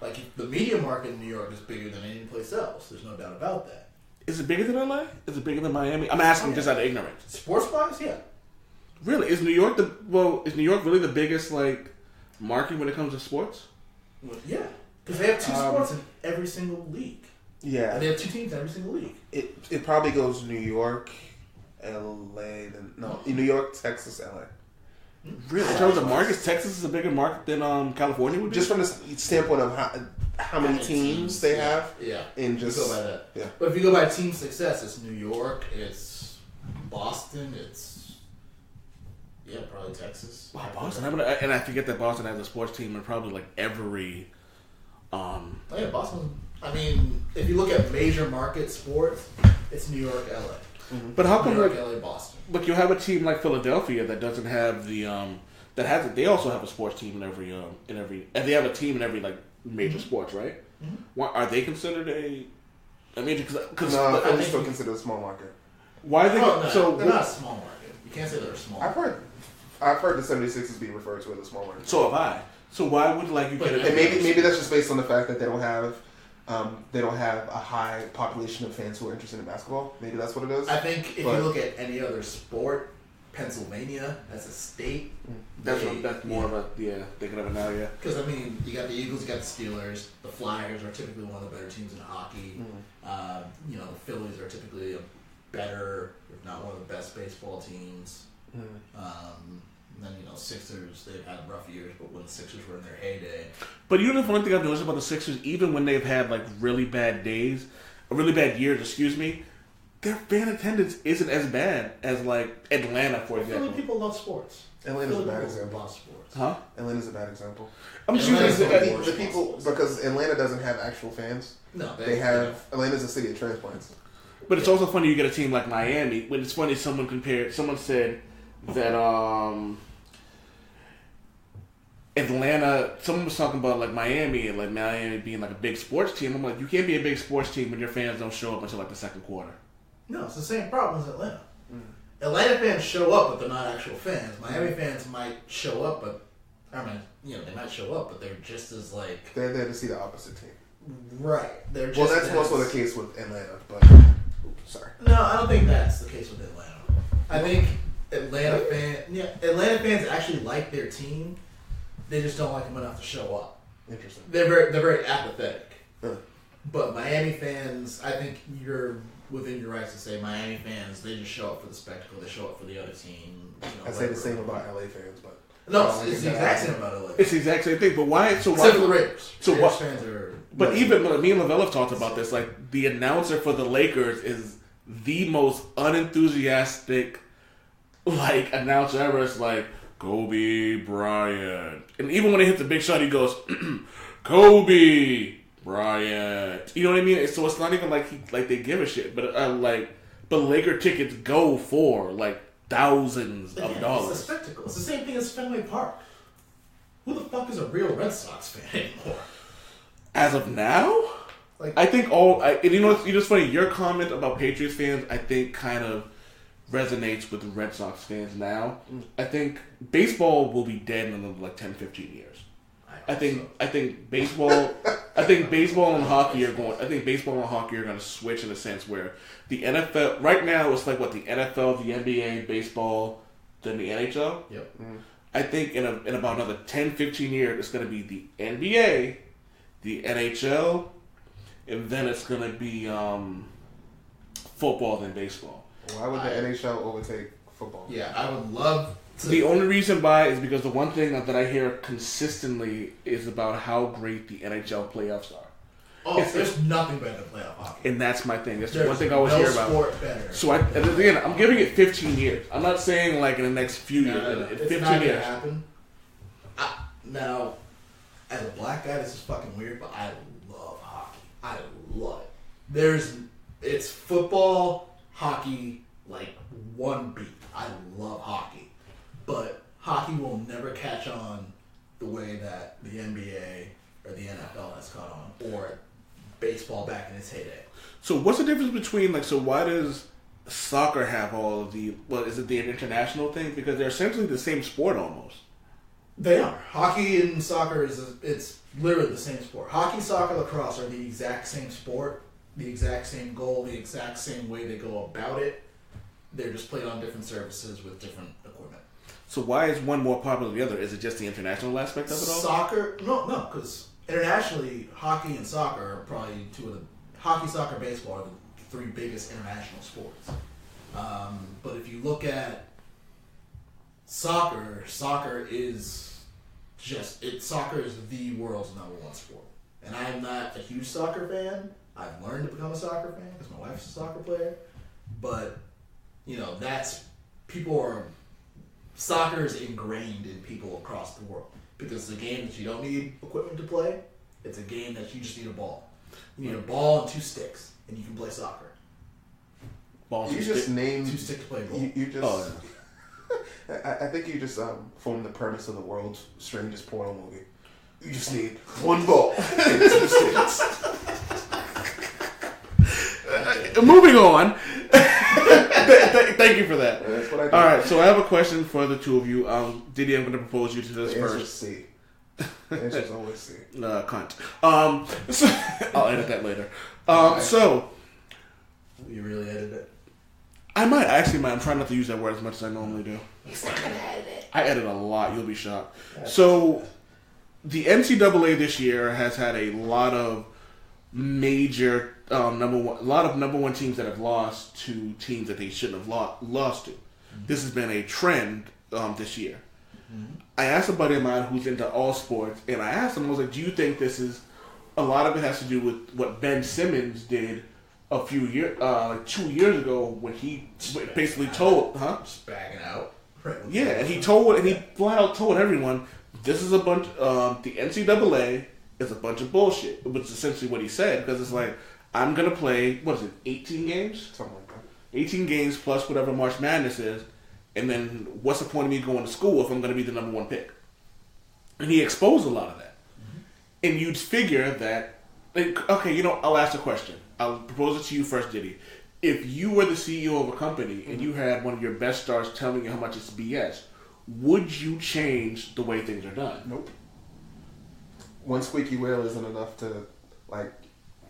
Like the media market in New York is bigger than any place else. There's no doubt about that. Is it bigger than LA? Is it bigger than Miami? I'm asking just out of ignorance. Sports-wise, yeah. Really? Is New York really the biggest market when it comes to sports? Well, yeah, because they have 2 sports in every single league. Yeah, and they have 2 teams in every single league. It probably goes New York, LA, New York, Texas, LA. Really? In terms of markets, Texas is a bigger market than California would be? Just from the standpoint of how many teams they have. Yeah. And just go by that. Yeah. But if you go by team success, it's New York, it's Boston, it's probably Texas. Wow, Boston. And I forget that Boston has a sports team in probably every. Boston. I mean, if you look at major market sports, it's New York, LA. Mm-hmm. But how come New York, LA, Boston? But you have a team like Philadelphia that doesn't have the that has it. They also have a sports team in every and they have a team in every major sports, right? Mm-hmm. Why are they considered a? I mean, because no, Philly's still considered a small market. Why are they? They're not a small market. You can't say they're small. I've heard the 76ers being referred to as a small market. So have I. So why would you get it? And maybe that's just based on the fact that they don't have a high population of fans who are interested in basketball. Maybe that's what it is. I think if you look at any other sport, Pennsylvania as a state, that's more of a thinking of it now, yeah. Because you got the Eagles, you got the Steelers, the Flyers are typically one of the better teams in hockey. Mm-hmm. The Phillies are typically a better, if not one of the best baseball teams. Mm-hmm. And then, Sixers, they've had rough years, but when the Sixers were in their heyday. But the one thing I've noticed about the Sixers, even when they've had really bad days, really bad years, their fan attendance isn't as bad as like Atlanta, for example. Philly people love sports. Atlanta's a bad example. Love sports. Huh? Atlanta's a bad example. I'm just Atlanta's using The people, because Atlanta doesn't have actual fans. No, They have Atlanta's a city of transplants. but it's also funny you get a team like Miami. When it's funny, someone said that Atlanta. Someone was talking about like Miami and like Miami being like a big sports team. I'm like, you can't be a big sports team when your fans don't show up until like the second quarter. No, it's the same problem as Atlanta. Atlanta fans show up, but they're not actual fans. Miami fans might show up, but they might show up, but they're just as like They're there to see the opposite team. right. They're just That's also the case with Atlanta, but sorry. No, I don't think that's the case with Atlanta. I think Atlanta fans actually like their team. They just don't like them enough to show up. Interesting. They're very apathetic. But Miami fans, I think you're within your rights to say Miami fans, they just show up for the spectacle. They show up for the other team. I say the same about LA fans, but no, it's the exact same about LA. It's the exact same thing. But why? So except why? for the Raiders. So Raiders what? fans are. But even me and Lavelle have talked about this. Like the announcer for the Lakers is the most unenthusiastic like announcer ever. It's like Kobe Bryant, and even when he hits a big shot, he goes Kobe Bryant. You know what I mean? So it's not even like they give a shit. But but Laker tickets go for like thousands of dollars. It's a spectacle. It's the same thing as Fenway Park. Who the fuck is a real Red Sox fan anymore? As of now, I think it's just funny. Your comment about Patriots fans, I think, kind of resonates with the Red Sox fans now. I think baseball will be dead in another like 10, 15 years. I think baseball and hockey are going to switch in a sense where the NFL right now it's like what the NFL, the NBA, baseball, then the NHL. Yep. I think in about another 10, 15 years it's going to be the NBA, the NHL, and then it's going to be football then baseball. Why would the NHL overtake football? Yeah, I would love to. The only reason why is because the one thing that I hear consistently is about how great the NHL playoffs are. Oh, there's nothing better than playoff hockey. And that's my thing. That's the one thing I always hear about. Sport better. So again, I'm giving it 15 years. I'm not saying like in the next few years. It's 15 not years. gonna happen. Now, as a black guy, this is fucking weird, but I love hockey. I love it. It's football, hockey, like one beat. I love hockey. But hockey will never catch on the way that the NBA or the NFL has caught on, or baseball back in its heyday. So what's the difference between why does soccer have all of the is it the international thing? Because they're essentially the same sport almost. They are. Hockey and soccer it's literally the same sport. Hockey, soccer, lacrosse are the exact same sport, the exact same goal, the exact same way they go about it. They're just played on different surfaces with different equipment. So why is one more popular than the other? Is it just the international aspect of it all? Soccer, no, because internationally, hockey and soccer are probably hockey, soccer, baseball are the three biggest international sports. But if you look at soccer is soccer is the world's number one sport. And I'm not a huge soccer fan. I've learned to become a soccer fan because my wife's a soccer player. But, soccer is ingrained in people across the world because it's a game that you don't need equipment to play. It's a game that you just need a ball. You need a ball and two sticks, and you can play soccer. You just named 2 stick to play ball. You just. I think you just formed the premise of the world's strangest porno movie. You just need one ball and 2 sticks. Moving on. Thank you for that. That's what I do. All right, so I have a question for the two of you. Diddy, I'm going to propose you to this The answer's first. C. The answer's always C. Cunt. So, I'll edit that later. So, You really edit it? I might. Actually, I'm trying not to use that word as much as I normally do. He's not gonna edit it. I edit a lot. You'll be shocked. So, the NCAA this year has had a lot of major number one teams that have lost to teams that they shouldn't have lost to. Mm-hmm. This has been a trend this year. Mm-hmm. I asked a buddy of mine who's into all sports, and I asked him, I was like, do you think this is, a lot of it has to do with what Ben Simmons did a few years, like 2 years ago, when he basically told, Just bagging out. Yeah, and he flat out told everyone, this is a bunch, the NCAA is a bunch of bullshit. Which is essentially what he said, because it's like, I'm going to play, 18 games? Something like that. 18 games plus whatever March Madness is, and then what's the point of me going to school if I'm going to be the number one pick? And he exposed a lot of that. Mm-hmm. And you'd figure that, like, okay, I'll ask a question. I'll propose it to you first, Diddy. If you were the CEO of a company and you had one of your best stars telling you how much it's BS, would you change the way things are done? Nope. One squeaky wheel isn't enough to, like,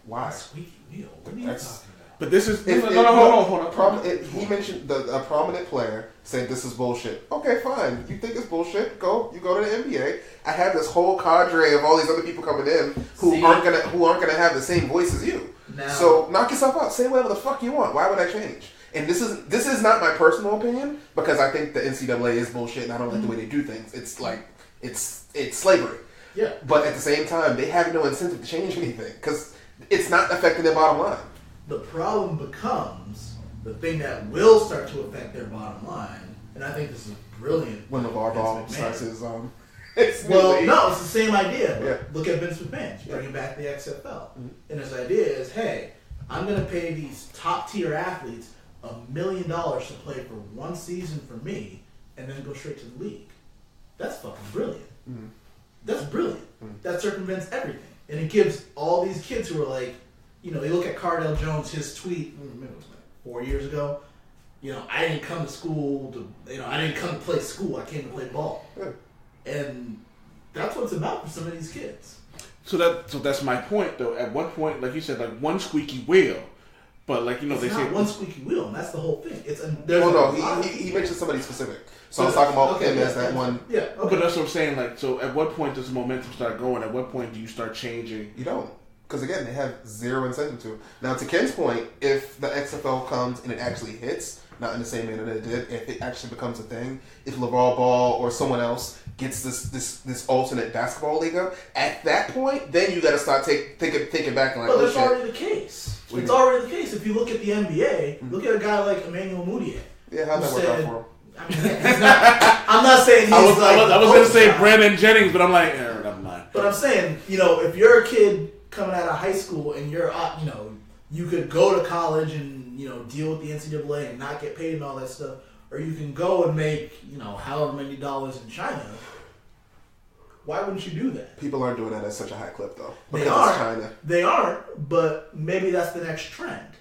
why? Squeaky wheel? What are you talking about? But this is... hold on. He mentioned a prominent player saying this is bullshit. Okay, fine. You think it's bullshit? You go to the NBA. I have this whole cadre of all these other people coming in who aren't gonna have the same voice as you. Now, so knock yourself out. Say whatever the fuck you want. Why would I change? And this is not my personal opinion, because I think the NCAA is bullshit and I don't like the way they do things. It's like it's slavery. Yeah. But at the same time, they have no incentive to change anything because it's not affecting their bottom line. The problem becomes the thing that will start to affect their bottom line, and I think this is brilliant. When LeVar Ball starts his no, it's the same idea. Yeah. Look at Vince McMahon, bringing back the XFL, and his idea is, hey, I'm going to pay these top tier athletes $1 million to play for one season for me, and then go straight to the league. That's fucking brilliant. Mm-hmm. That's brilliant. Mm-hmm. That circumvents everything, and it gives all these kids who are like, they look at Cardell Jones, his tweet, it was like 4 years ago. I didn't come to school I didn't come to play school. I came to play ball. Yeah. And that's what it's about for some of these kids. So that's my point, though. At one point, like you said, like one squeaky wheel. But like it's they not say one squeaky wheel, and that's the whole thing. He mentioned somebody specific. So I was talking about him as that one. Yeah. Okay. But that's what I'm saying. Like, so at what point does the momentum start going? At what point do you start changing? You don't. Because again, they have zero incentive to. Now, to Ken's point, if the XFL comes and it actually hits, not in the same manner that it did, if it actually becomes a thing, if LeVar Ball or someone else gets this alternate basketball league up, at that point, then you got to start thinking back and like, but that's already the case. It's already the case. If you look at the NBA, look at a guy like Emmanuel Mudiay. Yeah, how'd that work out for him? I mean, I'm not saying he's I was going to say Brandon Jennings, but I'm like, never mind. But I'm saying, if you're a kid coming out of high school and you're, you could go to college and, deal with the NCAA and not get paid and all that stuff, or you can go and make, however many dollars in China. Why wouldn't you do that? People aren't doing that at such a high clip, though. They are. It's China. They aren't, but maybe that's the next trend.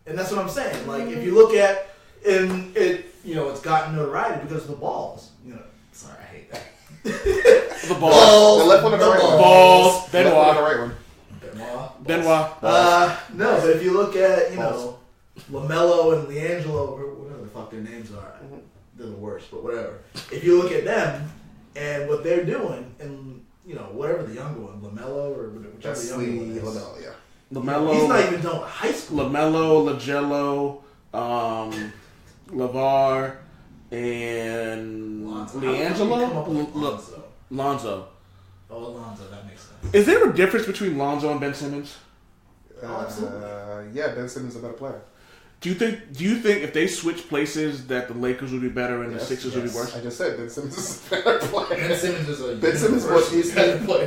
And that's what I'm saying. Like, if you look at, it's gotten notoriety because of the balls. Sorry, I hate that. The balls. The left one or the right one? Balls. Benoit. Left one or the right one? Benoit. No, but if you look at, LaMelo and LiAngelo, or whatever the fuck their names are, they're the worst, but whatever. If you look at them and what they're doing, and, whatever the younger one, LaMelo or whichever the younger one is. LaMelo, yeah. LaMelo. He's not even done with high school. LaMelo, LeVar, and LiAngelo? Lonzo. Oh, Lonzo, that makes sense. Is there a difference between Lonzo and Ben Simmons? Yeah, Ben Simmons is a better player. Do you think if they switch places that the Lakers would be better and the Sixers would be worse? I just said Ben Simmons is a better player. Ben Simmons is a better player.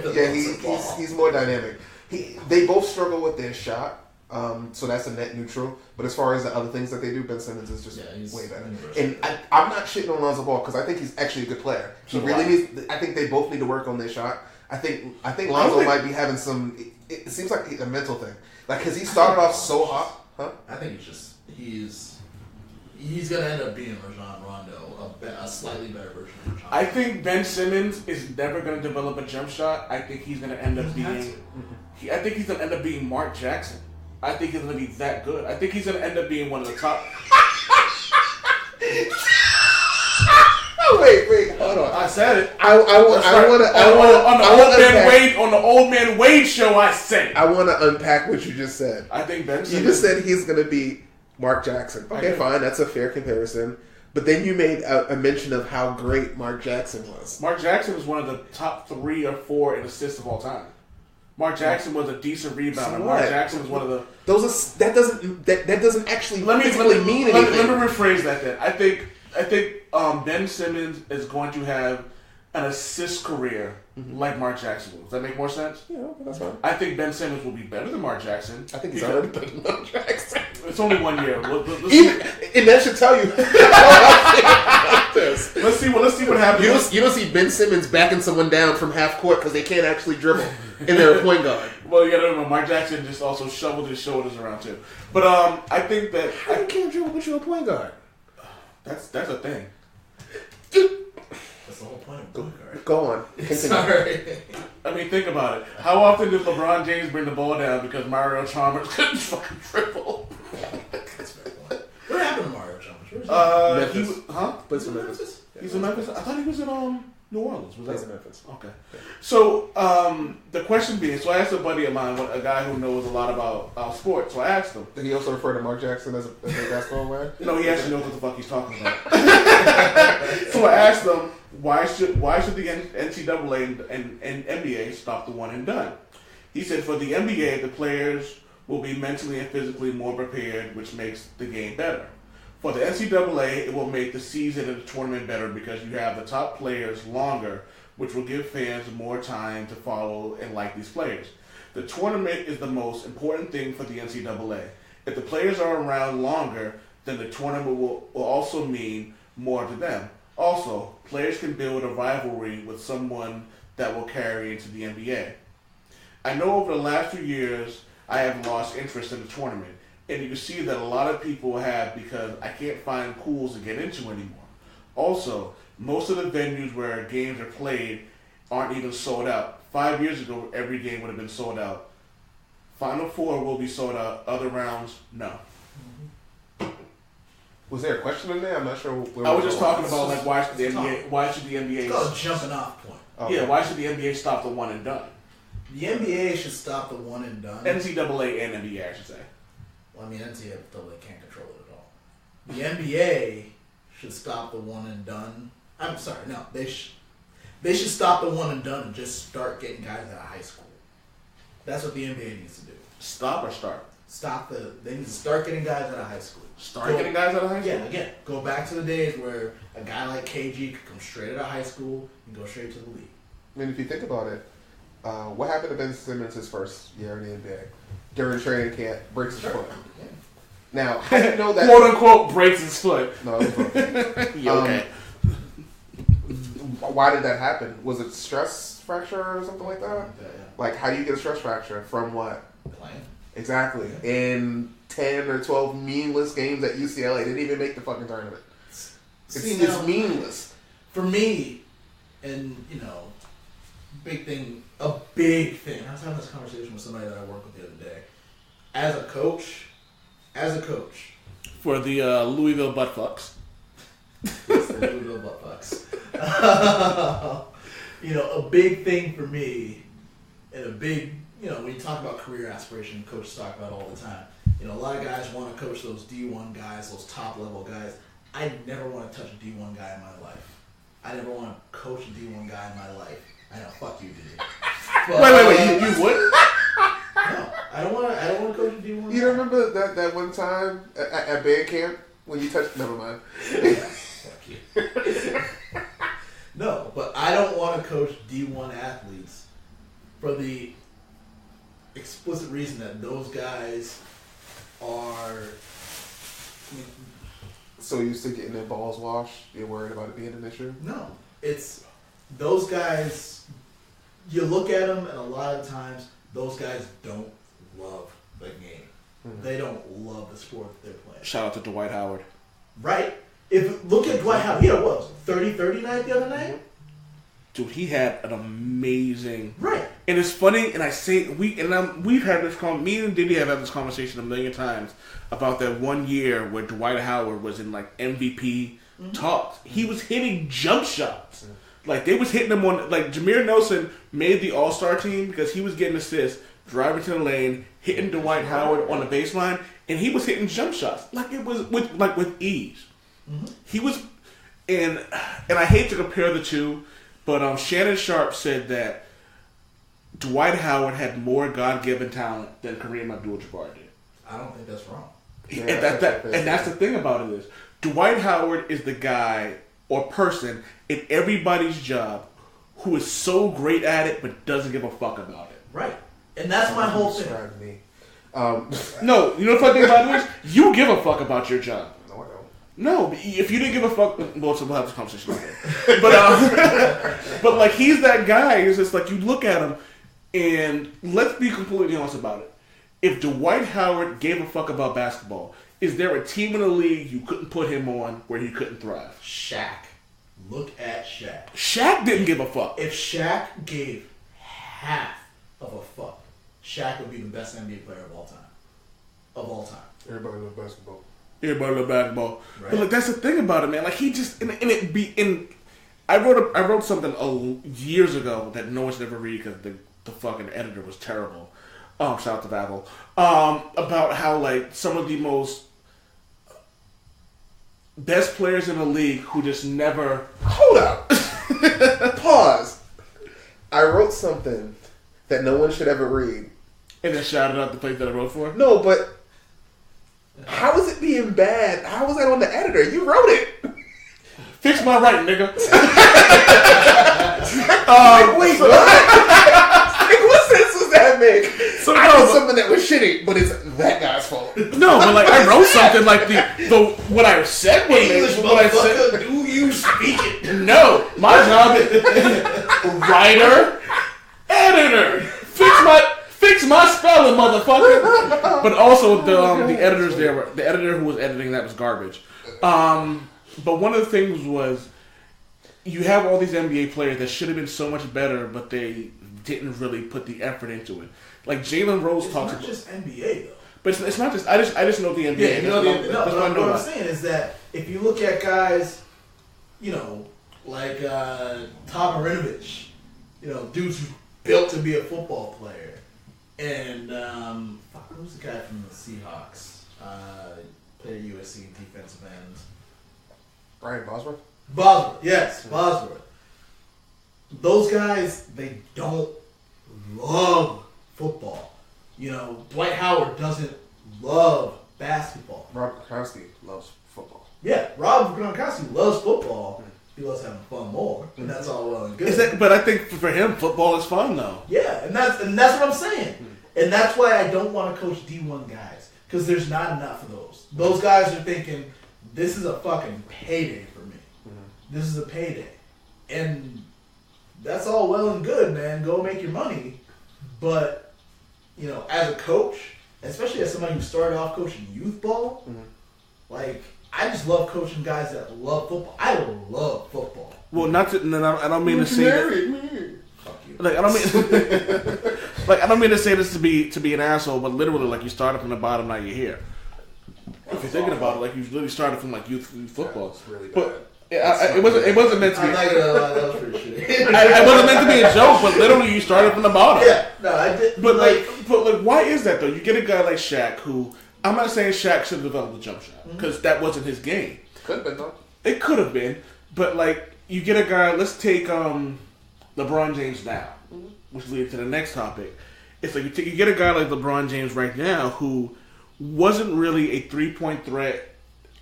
He's more dynamic. They both struggle with their shot, so that's a net neutral. But as far as the other things that they do, Ben Simmons is just way better. And I'm not shitting on Lonzo Ball because I think he's actually a good player. He really needs. I think they both need to work on their shot. I think Lonzo might be having some. It seems like a mental thing. Like, because he started off so hot. Huh? I think he's going to end up being Rajon Rondo, a slightly better version of Rajon. I think Ben Simmons is never going to develop a jump shot. I think he's going to end up being Mark Jackson. I think he's going to be that good. I think he's going to end up being one of the top. Wait, hold on. I said it. I want to on the Old Man Wade show. I said it. I want to unpack what you just said. I think Ben Simmons. You just said he's going to be Mark Jackson. Okay, fine. That's a fair comparison. But then you made a mention of how great Mark Jackson was. Mark Jackson was one of the top 3 or 4 in assists of all time. Mark Jackson was a decent rebounder. So Mark Jackson was one of the. That doesn't actually Let me mean anything. Let me rephrase that. Then I think Ben Simmons is going to have an assist career like Mark Jackson will. Does that make more sense? Yeah, that's fine. I think Ben Simmons will be better than Mark Jackson. I think he's already better than Mark Jackson. It's only 1 year. And that should tell you. Let's see what happens. You don't see Ben Simmons backing someone down from half court because they can't actually dribble, and they're a point guard. Well, you gotta remember, Mark Jackson just also shoveled his shoulders around too. But I think that I can't dribble, but you're a point guard. That's a thing. That's the whole point of point guard. Go on. Continue. Sorry. I mean, think about it. How often did LeBron James bring the ball down because Mario Chalmers couldn't fucking dribble? That's a fair point. What happened to Mario Chalmers? He was, huh? Plays for Memphis. He's in Memphis. I thought he was in New Orleans. Was Plays that in Memphis. okay? So the question being, so I asked a buddy of mine, a guy who knows a lot about sports. So I asked him. Did he also refer to Mark Jackson as a basketball player? No, he actually knows what the fuck he's talking about. So I asked him, why should the NCAA and NBA stop the one and done? He said, for the NBA, the players will be mentally and physically more prepared, which makes the game better. For the NCAA, it will make the season and the tournament better because you have the top players longer, which will give fans more time to follow and like these players. The tournament is the most important thing for the NCAA. If the players are around longer, then the tournament will also mean more to them. Also, players can build a rivalry with someone that will carry into the NBA. I know over the last few years, I have lost interest in the tournament. And you can see that a lot of people have because I can't find pools to get into anymore. Also, most of the venues where games are played aren't even sold out. 5 years ago, every game would have been sold out. Final Four will be sold out. Other rounds, no. Was there a question in there? I'm not sure. I was just talking about like why should the NBA? It's called a jumping off point. Okay. Yeah, why should the NBA stop the one and done? The NBA should stop the one and done. NCAA and NBA, I should say. Well, I mean, NCAA can't control it at all. The NBA should stop the one and done. I'm sorry, no, they should stop the one and done and just start getting guys out of high school. That's what the NBA needs to do. Stop or start? They need to start getting guys out of high school. Getting guys out of high school? Yeah, again, go back to the days where a guy like KG could come straight out of high school and go straight to the league. I mean, if you think about it, what happened to Ben Simmons his first year in the NBA? During training camp, breaks his foot. Yeah. Now, how do you know that? "Quote unquote" breaks his foot. No, it was broken. Okay. Why did that happen? Was it stress fracture or something like that? Yeah. Like, how do you get a stress fracture from what? Playing. Exactly. Yeah. In 10 or 12 meaningless games at UCLA, they didn't even make the fucking tournament. It's meaningless. For me, and a big thing. I was having this conversation with somebody that I worked with the other day. As a coach, For the Louisville Buttfucks. it's the Louisville Buttfucks. A big thing for me, and a big, when you talk about career aspiration, coaches talk about it all the time. A lot of guys want to coach those D1 guys, those top level guys. I never want to touch a D1 guy in my life. I never want to coach a D1 guy in my life. I know, fuck you, dude. Wait, you would? No, I don't want to coach a D1 guy. You remember that one time at band camp when you touched? Never mind. Fuck you. No, but I don't want to coach D1 athletes for the explicit reason that those guys are. So used to getting their balls washed, you're worried about it being an issue? No, it's those guys. You look at them, and a lot of times those guys don't love the game. Mm-hmm. They don't love the sport that they're playing. Shout out to Dwight Howard. Right. Look at Dwight Howard. He had what? 30 night the other night? Dude, he had an amazing. Right. And it's funny, and I say we've had this me and Diddy have had this conversation a million times about that 1 year where Dwight Howard was in like MVP talks. He was hitting jump shots. Like they was hitting him on like Jameer Nelson made the All-Star team because he was getting assists, driving to the lane, hitting Dwight Howard on the baseline, and he was hitting jump shots like it was with ease. Mm-hmm. He was, and I hate to compare the two, but Shannon Sharp said that Dwight Howard had more God-given talent than Kareem Abdul-Jabbar did. I don't think that's wrong. Yeah, and that's the thing about it is, Dwight Howard is the guy or person in everybody's job who is so great at it but doesn't give a fuck about it. Right. And that's my whole thing. Me. No, you know what the thing about it is? You give a fuck about your job. No, I don't. No, if you didn't give a fuck, well, so we'll have this conversation later. But like he's that guy. It's just like you look at him, and let's be completely honest about it. If Dwight Howard gave a fuck about basketball, is there a team in the league you couldn't put him on where he couldn't thrive? Shaq. Look at Shaq. Shaq didn't give a fuck. If Shaq gave half of a fuck, Shaq would be the best NBA player of all time. Of all time. Everybody loves basketball. Everybody love basketball. Right. But like that's the thing about it, man. Like he just I wrote something years ago that no one should ever read because the fucking editor was terrible. Shout out to Babel. About how like some of the most best players in the league who just never Hold up. Pause. I wrote something that no one should ever read. and then shouted out the place that I wrote for. No, but how is it being bad? How was that on the editor? You wrote it. Fix my writing, nigga. Wait, what? Like, what sense does that make? So I did something that was shitty, but it's that guy's fault. No, but like I wrote something like the what I said was English what I said. motherfucker, do you speak it? No, my job is writer, editor. Fix my spelling, motherfucker. But also the editors there, the editor who was editing that was garbage. But one of the things was you have all these NBA players that should have been so much better, but they didn't really put the effort into it. Like Jalen Rose talks about. It's not just NBA though. But it's not just. I just know the NBA. Yeah, you know That's what I know what I'm about. saying is that if you look at guys, you know, like Tom Marinovich, you know, dudes who built to be a football player, and who's the guy from the Seahawks? Played at USC defensive end. Brian Bosworth? Bosworth, yes, Bosworth. Those guys, they don't love football. You know, Dwight Howard doesn't love basketball. Rob Gronkowski loves football. Yeah, Rob Gronkowski loves football. He loves having fun more, and that's all well and good. But I think for him, football is fun though. Yeah, and that's what I'm saying. And that's why I don't want to coach D1 guys, because there's not enough of those. Those guys are thinking, this is a fucking payday for me. This is a payday. And that's all well and good, man. Go make your money. But, you know, as a coach, especially as somebody who started off coaching youth ball, like, I just love coaching guys that love football. I love football. Well, I don't mean to say that. Fuck you. Like I don't mean, like I don't mean to say this to be an asshole, but literally, like you started from the bottom, now you're here. If you're thinking about it, like you literally started from like youth football. That's really bad. But it wasn't meant to be. I'm not gonna lie, that was pretty shitty. I wasn't meant to be a joke, but literally you started from the bottom. Yeah, no, I did. But like, why is that though? You get a guy like Shaq, who I'm not saying Shaq should have developed a jump shot because that wasn't his game. Could have been, though. It could have been, but like you get a guy. Let's take LeBron James now, which leads to the next topic. It's like you get a guy like LeBron James right now who wasn't really a 3-point threat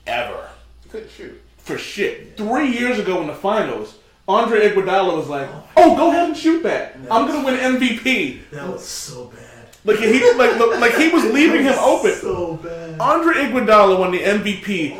ever. He couldn't shoot. For shit. 3 years ago in the finals, Andre Iguodala was like, "Oh, go ahead and shoot that. I'm gonna win MVP." That was so bad. Like he was leaving him open. So bad. Andre Iguodala won the MVP,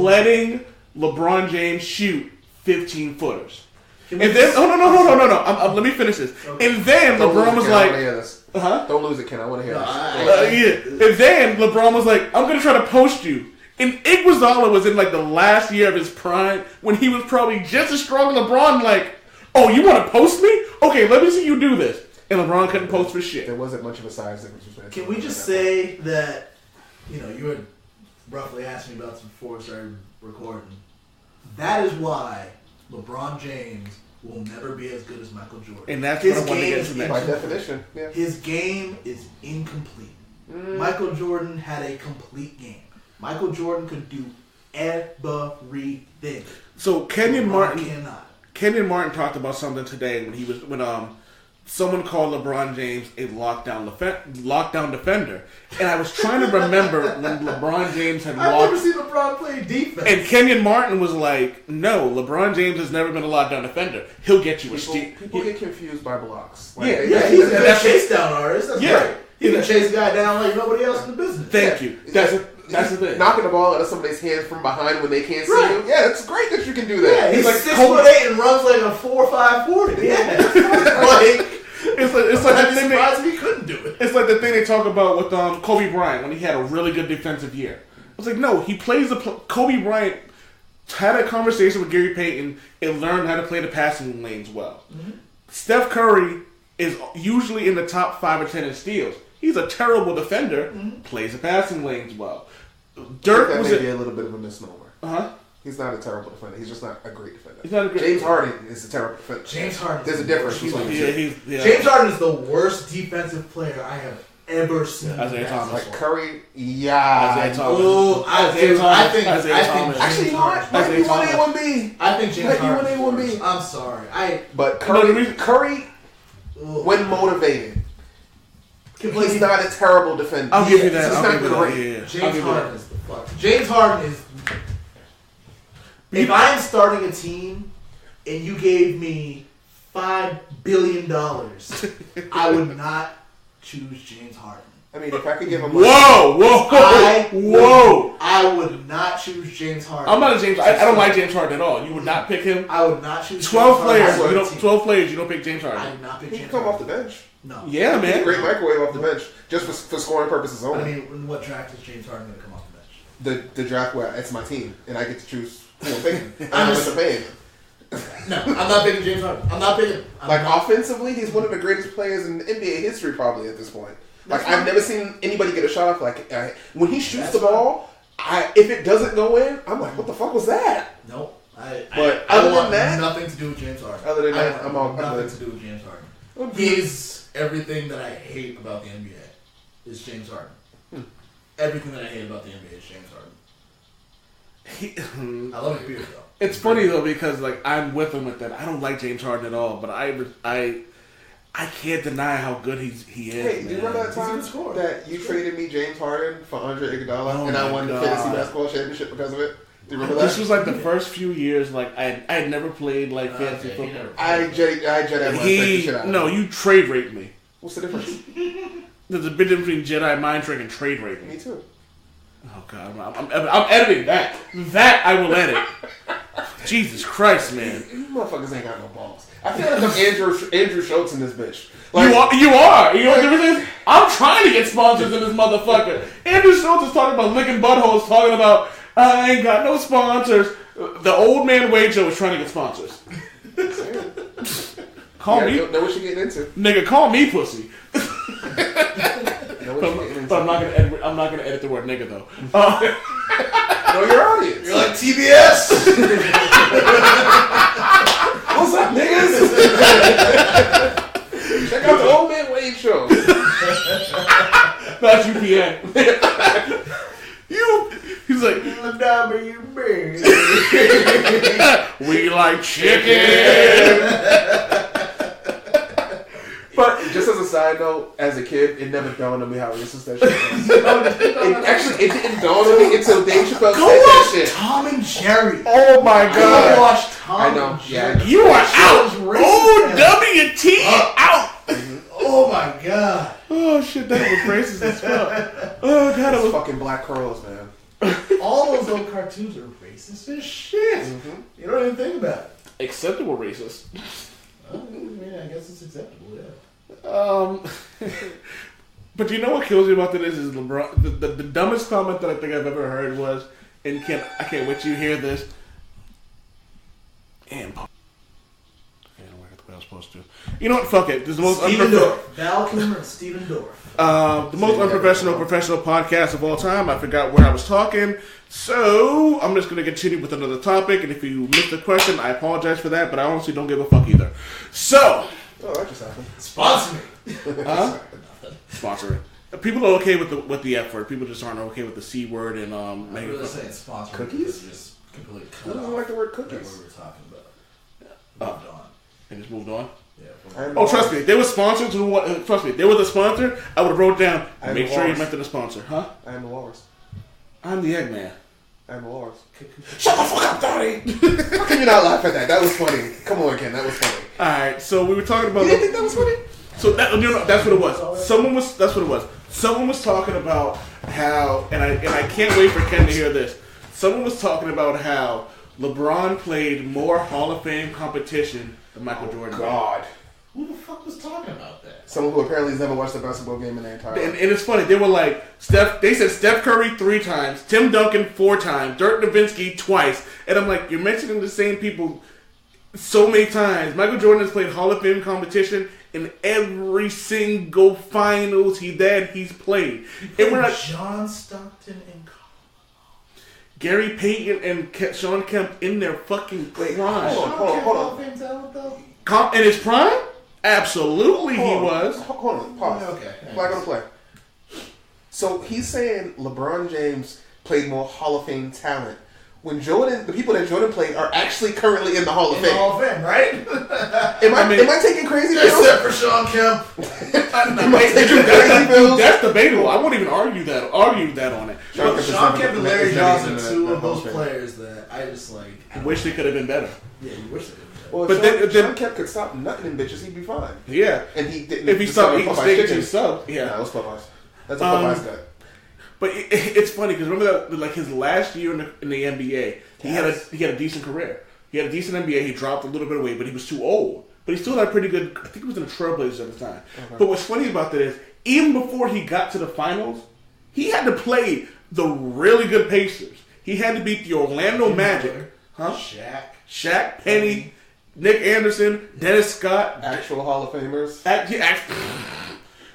letting LeBron James shoot 15 footers. And then, no. Let me finish this. Okay. And then LeBron was like, Don't lose it, Ken. I want to hear this. Yeah. And then LeBron was like, I'm going to try to post you. And Iguodala was in like the last year of his prime when he was probably just as strong as LeBron. Like, oh, you want to post me? Okay, let me see you do this. And LeBron couldn't post for shit. There wasn't much of a size difference. Can we just say that, you know, you had roughly asked me about this before we started recording. That is why LeBron James will never be as good as Michael Jordan. And that's what I want to get to next. By definition, yeah. His game is incomplete. Michael Jordan had a complete game. Michael Jordan could do everything. So Kenyon Martin cannot. Kenyon Martin talked about something today when someone called LeBron James a lockdown defender, and I was trying to remember when LeBron James had I've never seen LeBron play defense. And Kenyon Martin was like, "No, LeBron James has never been a lockdown defender. He'll get you a steal." People get confused by blocks. Yeah, he's a good chase down artist. That's Yeah. great. He can chase a guy down like nobody else in the business. Thank you. That's the thing. Knocking the ball out of somebody's hands from behind when they can't see you. Yeah, it's great that you can do that. Yeah, he's like 6'8" and runs like a 4.5 40. Yeah, it's like the thing surprised he couldn't do it. It's like the thing they talk about with Kobe Bryant when he had a really good defensive year. I was like, no, he plays Kobe Bryant had a conversation with Gary Payton and learned how to play the passing lanes well. Mm-hmm. Steph Curry is usually in the top 5 or 10 in steals. He's a terrible defender, plays the passing lanes well. Dirk was maybe a little bit of a misnomer. He's not a terrible defender. He's just not a great defender. He's not a great James Harden is a terrible defender. James Harden. There's a difference. James Harden is the worst defensive player I have ever seen. Isaiah Thomas. Like Curry, yeah. Isaiah Thomas. Oh, I think Actually, you know what? Might be 1A1B. I think James Harden. 1A1B. I'm sorry. But Curry, when motivated, he's not a terrible defender. I'll give you that. He's I'll not give you great. that. James Harden is the fuck. James Harden is. If I'm starting a team and you gave me $5 billion, I would not choose James Harden. I mean, if I could give him Whoa! I would not choose James Harden. I'm not a James. I don't like James Harden at all. You would not pick him. I would not choose 12 James players. Harden. 12 players. You don't pick James Harden. I would not pick He James can come Harden. off the bench. No. Yeah, He's a man. great microwave off the bench, just for scoring purposes I only. mean, in what draft is James Harden going to come off the bench? The draft where it's my team, and I get to choose who I'm picking. I'm not paying. No, I'm not picking James Harden. I'm not picking. Offensively, he's one of the greatest players in NBA history, probably at this point. I've never seen anybody get a shot off when he shoots the ball. If it doesn't go in, I'm like, what the fuck was that? Nope. But I other want than that, nothing to do with James Harden. Other than that, I'm all nothing to do with James Harden. He's everything that I hate about the NBA is James Harden. Everything that I hate about the NBA is James Harden. I love his beard though. It's funny though because I'm with him with that. I don't like James Harden at all, but I can't deny how good he is. Hey, do you remember that time that you traded me James Harden for Andre Iguodala and I won the fantasy basketball championship because of it? Do you remember that? This was the first few years. I had never played fantasy football. I Jedi No, you trade raped me. What's the difference? There's a big difference between Jedi mind trick and trade raping. Me too. Oh god, I'm editing that. That I will edit. Jesus Christ, man! You motherfuckers ain't got no balls. I feel like I'm Andrew Schultz in this bitch. You are. You know what the difference is? I'm trying to get sponsors in this motherfucker. Andrew Schultz is talking about licking buttholes, talking about I ain't got no sponsors. The old man Wade Joe is trying to get sponsors. Call me. Know what you're getting into. Nigga, call me pussy. But I'm not gonna edit the word nigga though. Know your audience. You're like TBS. What's up, niggas? Check out the Old Man Wade show. That's UPN. He's like, we like chicken. But just as a side note, as a kid, it never dawned on me how racist that shit was. It didn't dawn on me until Dave Chappelle said that shit. Tom and Jerry. Oh my god. Go watch Tom I know. and Jerry. Yeah. You are out. OWT out. Oh my god. Oh shit, that was racist as fuck. Oh god, it was fucking black curls, man. All those old cartoons are racist as shit. Mm-hmm. You don't even think about it. Except they were racist. I mean, I guess it's acceptable, yeah. But you know what kills me about this is LeBron. The dumbest comment that I think I've ever heard was, and I can't wait till you hear this. And I don't work the way I was supposed to. You know what? Fuck it. This is the most Val Kilmer and Steven Dorff. The most unprofessional professional podcast of all time. I forgot where I was talking. So, I'm just going to continue with another topic. And if you missed the question, I apologize for that. But I honestly don't give a fuck either. So. Oh, that just happened. Sponsor me. Huh? Sponsor it. People are okay with the F word. People just aren't okay with the C word and I'm really saying sponsor cookies. Just completely cut Who doesn't off like the word what cookies? we were talking about. Moved on. And just moved on. Oh, trust me, they were sponsors. Trust me, they were the sponsor. I would have wrote down. Make sure you mention the sponsor, huh? I am the Walrus. I'm the Eggman. I am the Walrus. Shut the fuck up, Donnie! How can you not laugh at that? That was funny. Come on, Ken. That was funny. All right, so we were talking about. You didn't think that was funny? So that's what it was. That's what it was. Someone was talking about how, and I can't wait for Ken to hear this. Someone was talking about how LeBron played more Hall of Fame competition than Michael Jordan. God. Who the fuck was talking about that? Someone who apparently has never watched a basketball game in their entire life. And it's funny. They were like They said Steph Curry 3 times, Tim Duncan 4 times, Dirk Nowitzki twice, and I'm like, you're mentioning the same people so many times. Michael Jordan has played Hall of Fame competition in every single finals he's played. And we're like John Stockton and Gary Payton and Sean Kemp in their fucking prime. Hold on. In his prime? Absolutely, he was. Hold on. Pause. Okay. Flag on the play. So he's saying LeBron James played more Hall of Fame talent when the people that Jordan played are actually currently in the Hall of Fame. Hall of Fame, right? Am I taking crazy pills? Except for Sean Kemp. That's debatable. I won't even argue that on it. Sean Kemp and Larry Johnson, two of those players that I just like. I wish they could have been better. Yeah, you wish they could have been better. Well, But Sean Kemp could stop nutting in bitches, he'd be fine. Yeah. And he didn't. If he stopped eating steak himself, yeah. Nah, it was Popeyes. That's a Popeyes gut. But it's funny because remember that like his last year in the NBA, he had a decent career. He had a decent NBA. He dropped a little bit of weight, but he was too old. But he still had pretty good. I think he was in the Trailblazers at the time. Okay. But what's funny about that is even before he got to the finals, he had to play the really good Pacers. He had to beat the Orlando Magic, huh? Shaq, Penny, Nick Anderson, Dennis Scott, actual Hall of Famers.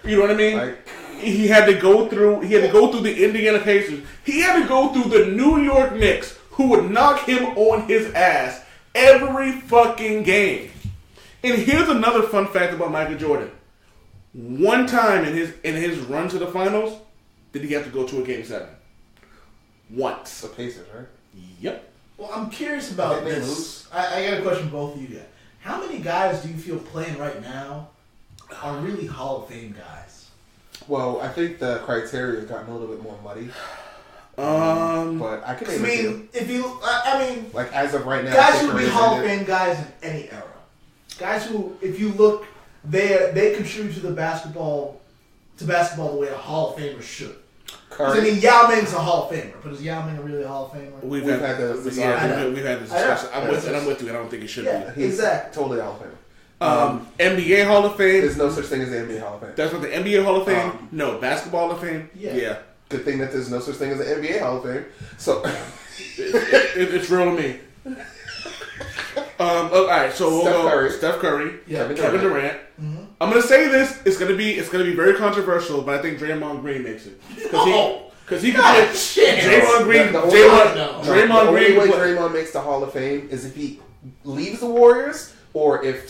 You know what I mean? He had to go through the Indiana Pacers. He had to go through the New York Knicks, who would knock him on his ass every fucking game. And here's another fun fact about Michael Jordan. One time in his run to the finals, did he have to go to a Game 7? Once. The Pacers, right? Yep. Well, I'm curious about this. I got a question for both of you guys. How many guys do you feel playing right now are really Hall of Fame guys? Well, I think the criteria has gotten a little bit more muddy. But I can name like as of right now, guys who would be Hall of Fame guys in any era. Guys who, if you look, they contribute to basketball the way a Hall of Famer should. I mean, Yao Ming's a Hall of Famer, but is Yao Ming really a Hall of Famer? We've had this discussion. I'm with you. I don't think it should be. He's exactly. Totally Hall of Famer. NBA Hall of Fame. There's no such thing as the NBA Hall of Fame. That's what the NBA Hall of Fame. No, Basketball Hall of Fame. Yeah. Good thing that there's no such thing as the NBA Hall of Fame. So it's real to me. All right, so we'll go Steph Curry, Kevin Durant. Mm-hmm. I'm gonna say this. It's gonna be very controversial, but I think Draymond Green makes it because he can play. Draymond Green. The only way Draymond makes the Hall of Fame is if he leaves the Warriors, or if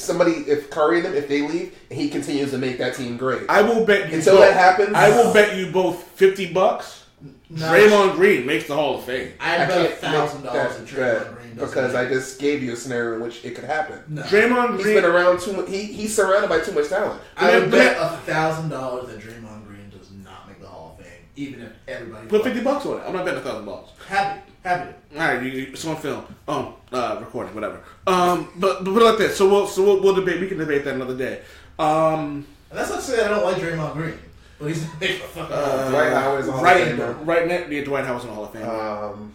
Curry and them, if they leave, and he continues to make that team great. I will bet you until that happens. I will bet you both $50. Draymond Green makes the Hall of Fame. I bet $1,000 in Draymond Green because I just gave you a scenario in which it could happen. No. Draymond Green, he's been around too much. He's surrounded by too much talent. I would bet $1,000 that Draymond Green does not make the Hall of Fame, even if everybody put $50 on it. I'm not betting $1,000. Happy. All right, it's on film. Recording, whatever. But put it like this. So we'll debate. We can debate that another day. And that's not to say I don't like Draymond Green. But he's the fucking Dwight Howard's a Hall of Famer. Right now, Dwight Howard's a Hall of Famer.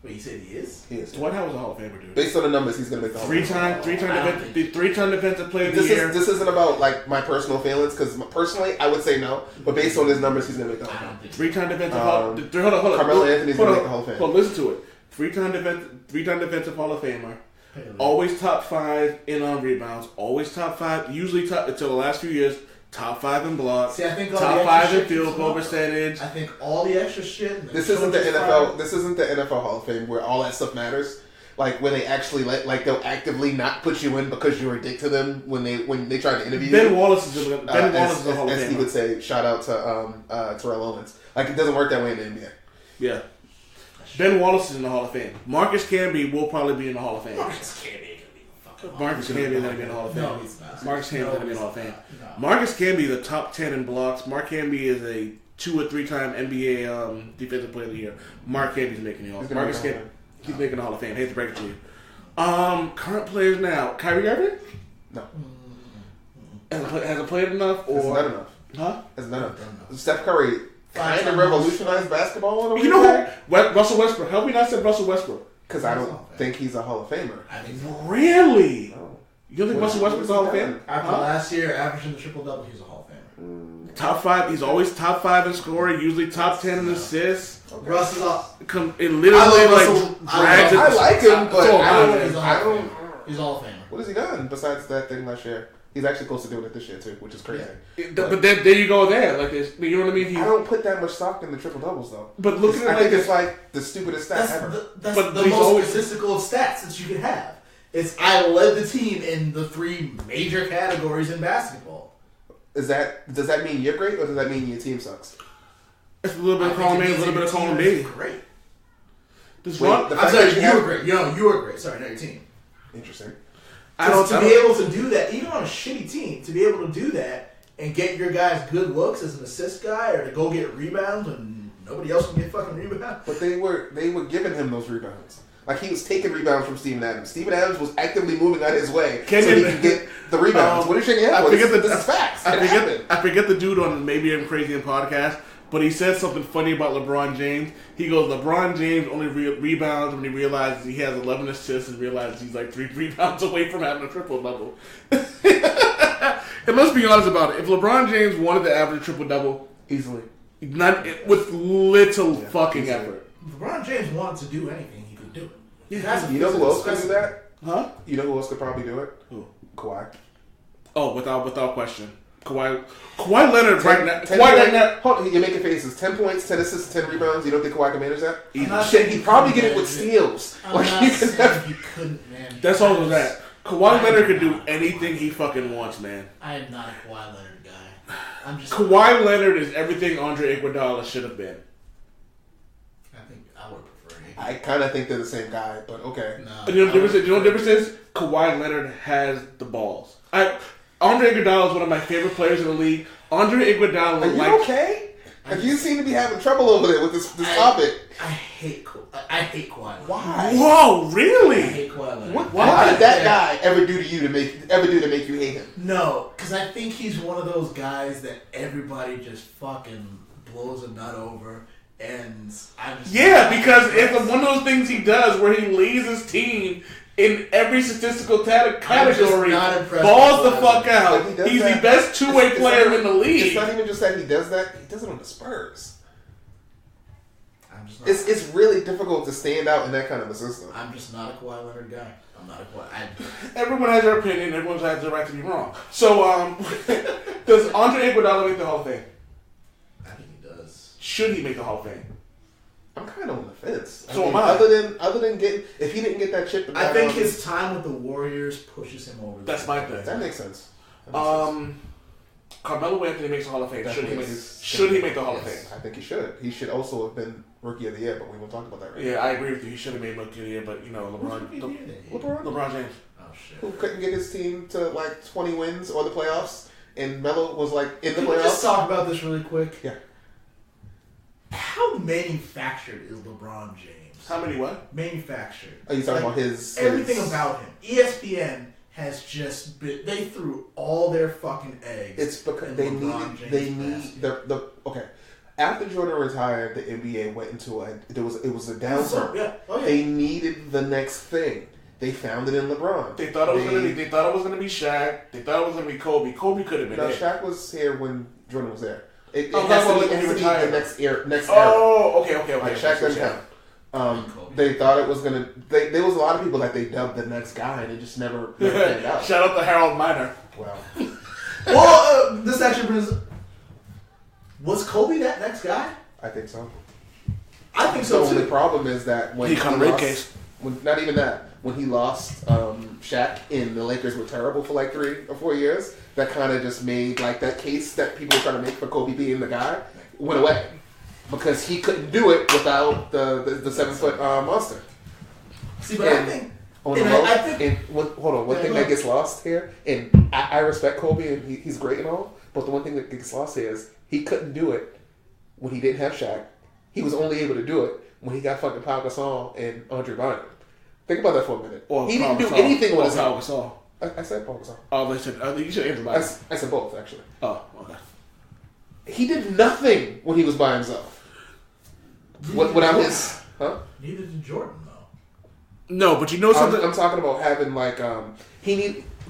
Wait, you said he is? He is. Dwight Howard's a Hall of Famer, dude. Based on the numbers, he's gonna make the Hall of Fame. Three-time defensive player of the year. This isn't about like my personal feelings, because personally I would say no, but based on his numbers, he's gonna make the Hall of Fame. Three-time defensive Hall. Hold on. Carmelo Anthony's gonna make the Hall of Fame. Hold on, listen to it. Three-time defensive Hall of Famer. Always top 5 in on rebounds. Always top 5. Usually top until the last few years. Top 5 in blocks. See, I think top 5 in field goal percentage. I think all the extra shit. This isn't the NFL. This isn't the NFL Hall of Fame where all that stuff matters. Like when they actually they'll actively not put you in because you're a dick to them when they try to interview Ben you. Wallace is a Hall of Famer. As he would say, shout out to Terrell Owens. Like it doesn't work that way in the NBA. Yeah. Ben Wallace is in the Hall of Fame. Marcus Camby will probably be in the Hall of Fame. Marcus Camby ain't gonna be in the Marcus Camby is going to be in the Hall of Fame. No, he's not. Marcus Camby is going to be in the Hall of Fame. No. Marcus Camby is a top 10 in blocks. Mark Camby is a 2 or 3 time NBA Defensive Player of the Year. Mark Camby's making the Hall of Fame. Marcus Camby, he's making the Hall of Fame. I hate to break it to you. Current players now. Kyrie Irving? No. Has it played enough? Or? It's not enough. Huh? It's not enough. Steph Curry kind of revolutionized basketball in a way. You know what? Russell Westbrook. How have we not said Russell Westbrook? Because I don't think he's a Hall of Famer. I think so. Really? No. You don't think Russell Westbrook's a Hall of Famer? After last year, averaging the triple-double, he's a Hall of Famer. Top 5. He's always top 5 in scoring. Usually top 10 in assists. Okay. Russ is up. It literally drags it. I like him, but I don't. He's a Hall of Famer. What has he done besides that thing last year? He's actually close to doing it this year too, which is crazy. Yeah. But there you go there. Like this, you know what I mean? I don't put that much stock in the triple doubles though. But looking at I think it's like the stupidest stat That's ever. the most statistical of stats that you can have. It's I led the team in the 3 major categories in basketball. Does that mean you're great or does that mean your team sucks? It's a little bit of column A, a little bit of column B. Great. I'm sorry, you were great. You were great. Sorry, not your team. Interesting. To be able to do that, even on a shitty team, to be able to do that and get your guys good looks as an assist guy, or to go get rebounds when nobody else can get fucking rebounds. But they were giving him those rebounds. Like he was taking rebounds from Steven Adams. Steven Adams was actively moving out his way so he could get the rebounds. What are you shaking your head for? This is facts. I forget the dude on Maybe I'm Crazy in podcast, but he said something funny about LeBron James. He goes, LeBron James only rebounds when he realizes he has 11 assists and realizes he's like 3 rebounds away from having a triple-double. And let's be honest about it. If LeBron James wanted to average a triple-double, Easily. With little fucking easily. effort. If LeBron James wanted to do anything, he could do it. Yeah. You know who else could do that? Huh? You know who else could probably do it? Who? Kawhi. Oh, without question. Kawhi Leonard right now. Hold on, you're making faces. 10 points, 10 assists, 10 rebounds. You don't think Kawhi can manage that? Shit, he'd probably get it with steals. I'm not saying you couldn't manage. That's all of that. Kawhi Leonard could do anything he fucking wants, man. I am not a Kawhi Leonard guy. I'm just. Kawhi Leonard is everything Andre Iguodala should have been. I think I would prefer him. I kind of think they're the same guy, but okay. No, You know the difference is? Kawhi Leonard has the balls. Andre Iguodala is one of my favorite players in the league. Andre Iguodala, Are you okay? You seem to be having trouble over there with this topic. I hate Kawhi Leonard. Why? Whoa, really? I hate Kawhi Leonard. What did that guy ever do to you to make you hate him? No, because I think he's one of those guys that everybody just fucking blows a nut over, and I'm just because it's one of those things he does where he leads his team in every statistical category, balls the fuck out. He's the best two-way player in the league. It's not even just that he does that; he does it on the Spurs. It's really difficult to stand out in that kind of a system. I'm just not a Kawhi Leonard guy. I'm not a Kawhi. Everyone has their opinion. Everyone has the right to be wrong. So, does Andre Iguodala make the Hall of Fame? I think he does. Should he make the Hall of Fame? I'm kind of on the fence. So am I. Other than getting, if he didn't get that chip, I think his time with the Warriors pushes him over. That's my thing. That makes sense. Carmelo Anthony makes the Hall of Fame. Should he make the Hall of Fame? I think he should. He should also have been Rookie of the Year, but we won't talk about that right now. Yeah, I agree with you. He should have made Rookie of the Year, but LeBron James. Oh shit. Who couldn't get his team to like 20 wins or the playoffs, and Melo was like in the Can playoffs. we just talk about this really quick? Yeah. How manufactured is LeBron James? How many what? Manufactured. Are you talking about everything about him? ESPN has just been. They threw all their fucking eggs. It's because they need the okay. After Jordan retired, the NBA went into it was a downturn. Yeah. Oh, yeah. They needed the next thing. They found it in LeBron. They thought it was gonna be Shaq. They thought it was gonna be Kobe. Kobe could have been there. Shaq was here when Jordan was there. It has has to be the next era. Oh, okay. Like Shaq doesn't count. They thought it was gonna. There was a lot of people that they dubbed the next guy, and it just never panned out. Shout out to Harold Miner. Wow. Well, this actually brings. Was Kobe that next guy? I think so. I think so too. The only problem is that when he caught a rape case. Not even that. When he lost Shaq and the Lakers were terrible for like 3 or 4 years, that kind of just made like that case that people were trying to make for Kobe being the guy went away because he couldn't do it without the 7-foot monster. See, but I think On the And low, I think- and hold on, one thing that gets lost here, and I respect Kobe and he's great and all, but the one thing that gets lost here is he couldn't do it when he didn't have Shaq. He was only able to do it when he got fucking Pau Gasol and Andre Bynum. Think about that for a minute. Or He didn't Pau do Gasol. anything with his Pau own. Gasol. I said Pau Gasol. Oh, they said you said Andrew I Bynum. said both, actually. Oh, okay. He did nothing when he was by himself. Without his... Huh? Neither did Jordan, though. No, but you know something. I'm talking about having like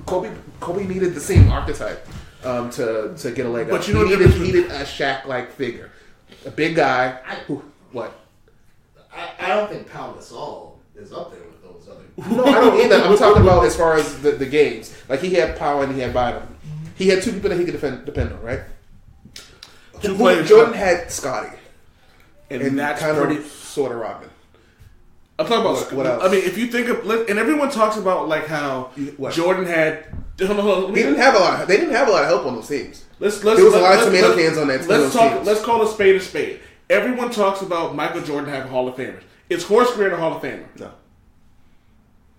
Kobe needed the same archetype to get a leg up. But you know he the difference needed a Shaq like figure, a big guy who what? I don't think Pau Gasol is up there with those other. No, I don't either. I'm talking about as far as the games. Like he had Powell and he had Bynum. He had two people that he could depend on, right? Two players. Jordan had Scotty, and that's kind pretty. of sort of Rodman. I'm talking about What else? I mean, if you think of, and everyone talks about like how What? Jordan had. He didn't have a lot. They didn't have a lot of help on those teams. There was a lot of tomato cans on that team. Let's talk. Let's call a spade a spade. Everyone talks about Michael Jordan having Hall of Famers. Is Horace Grant a Hall of Famer? No.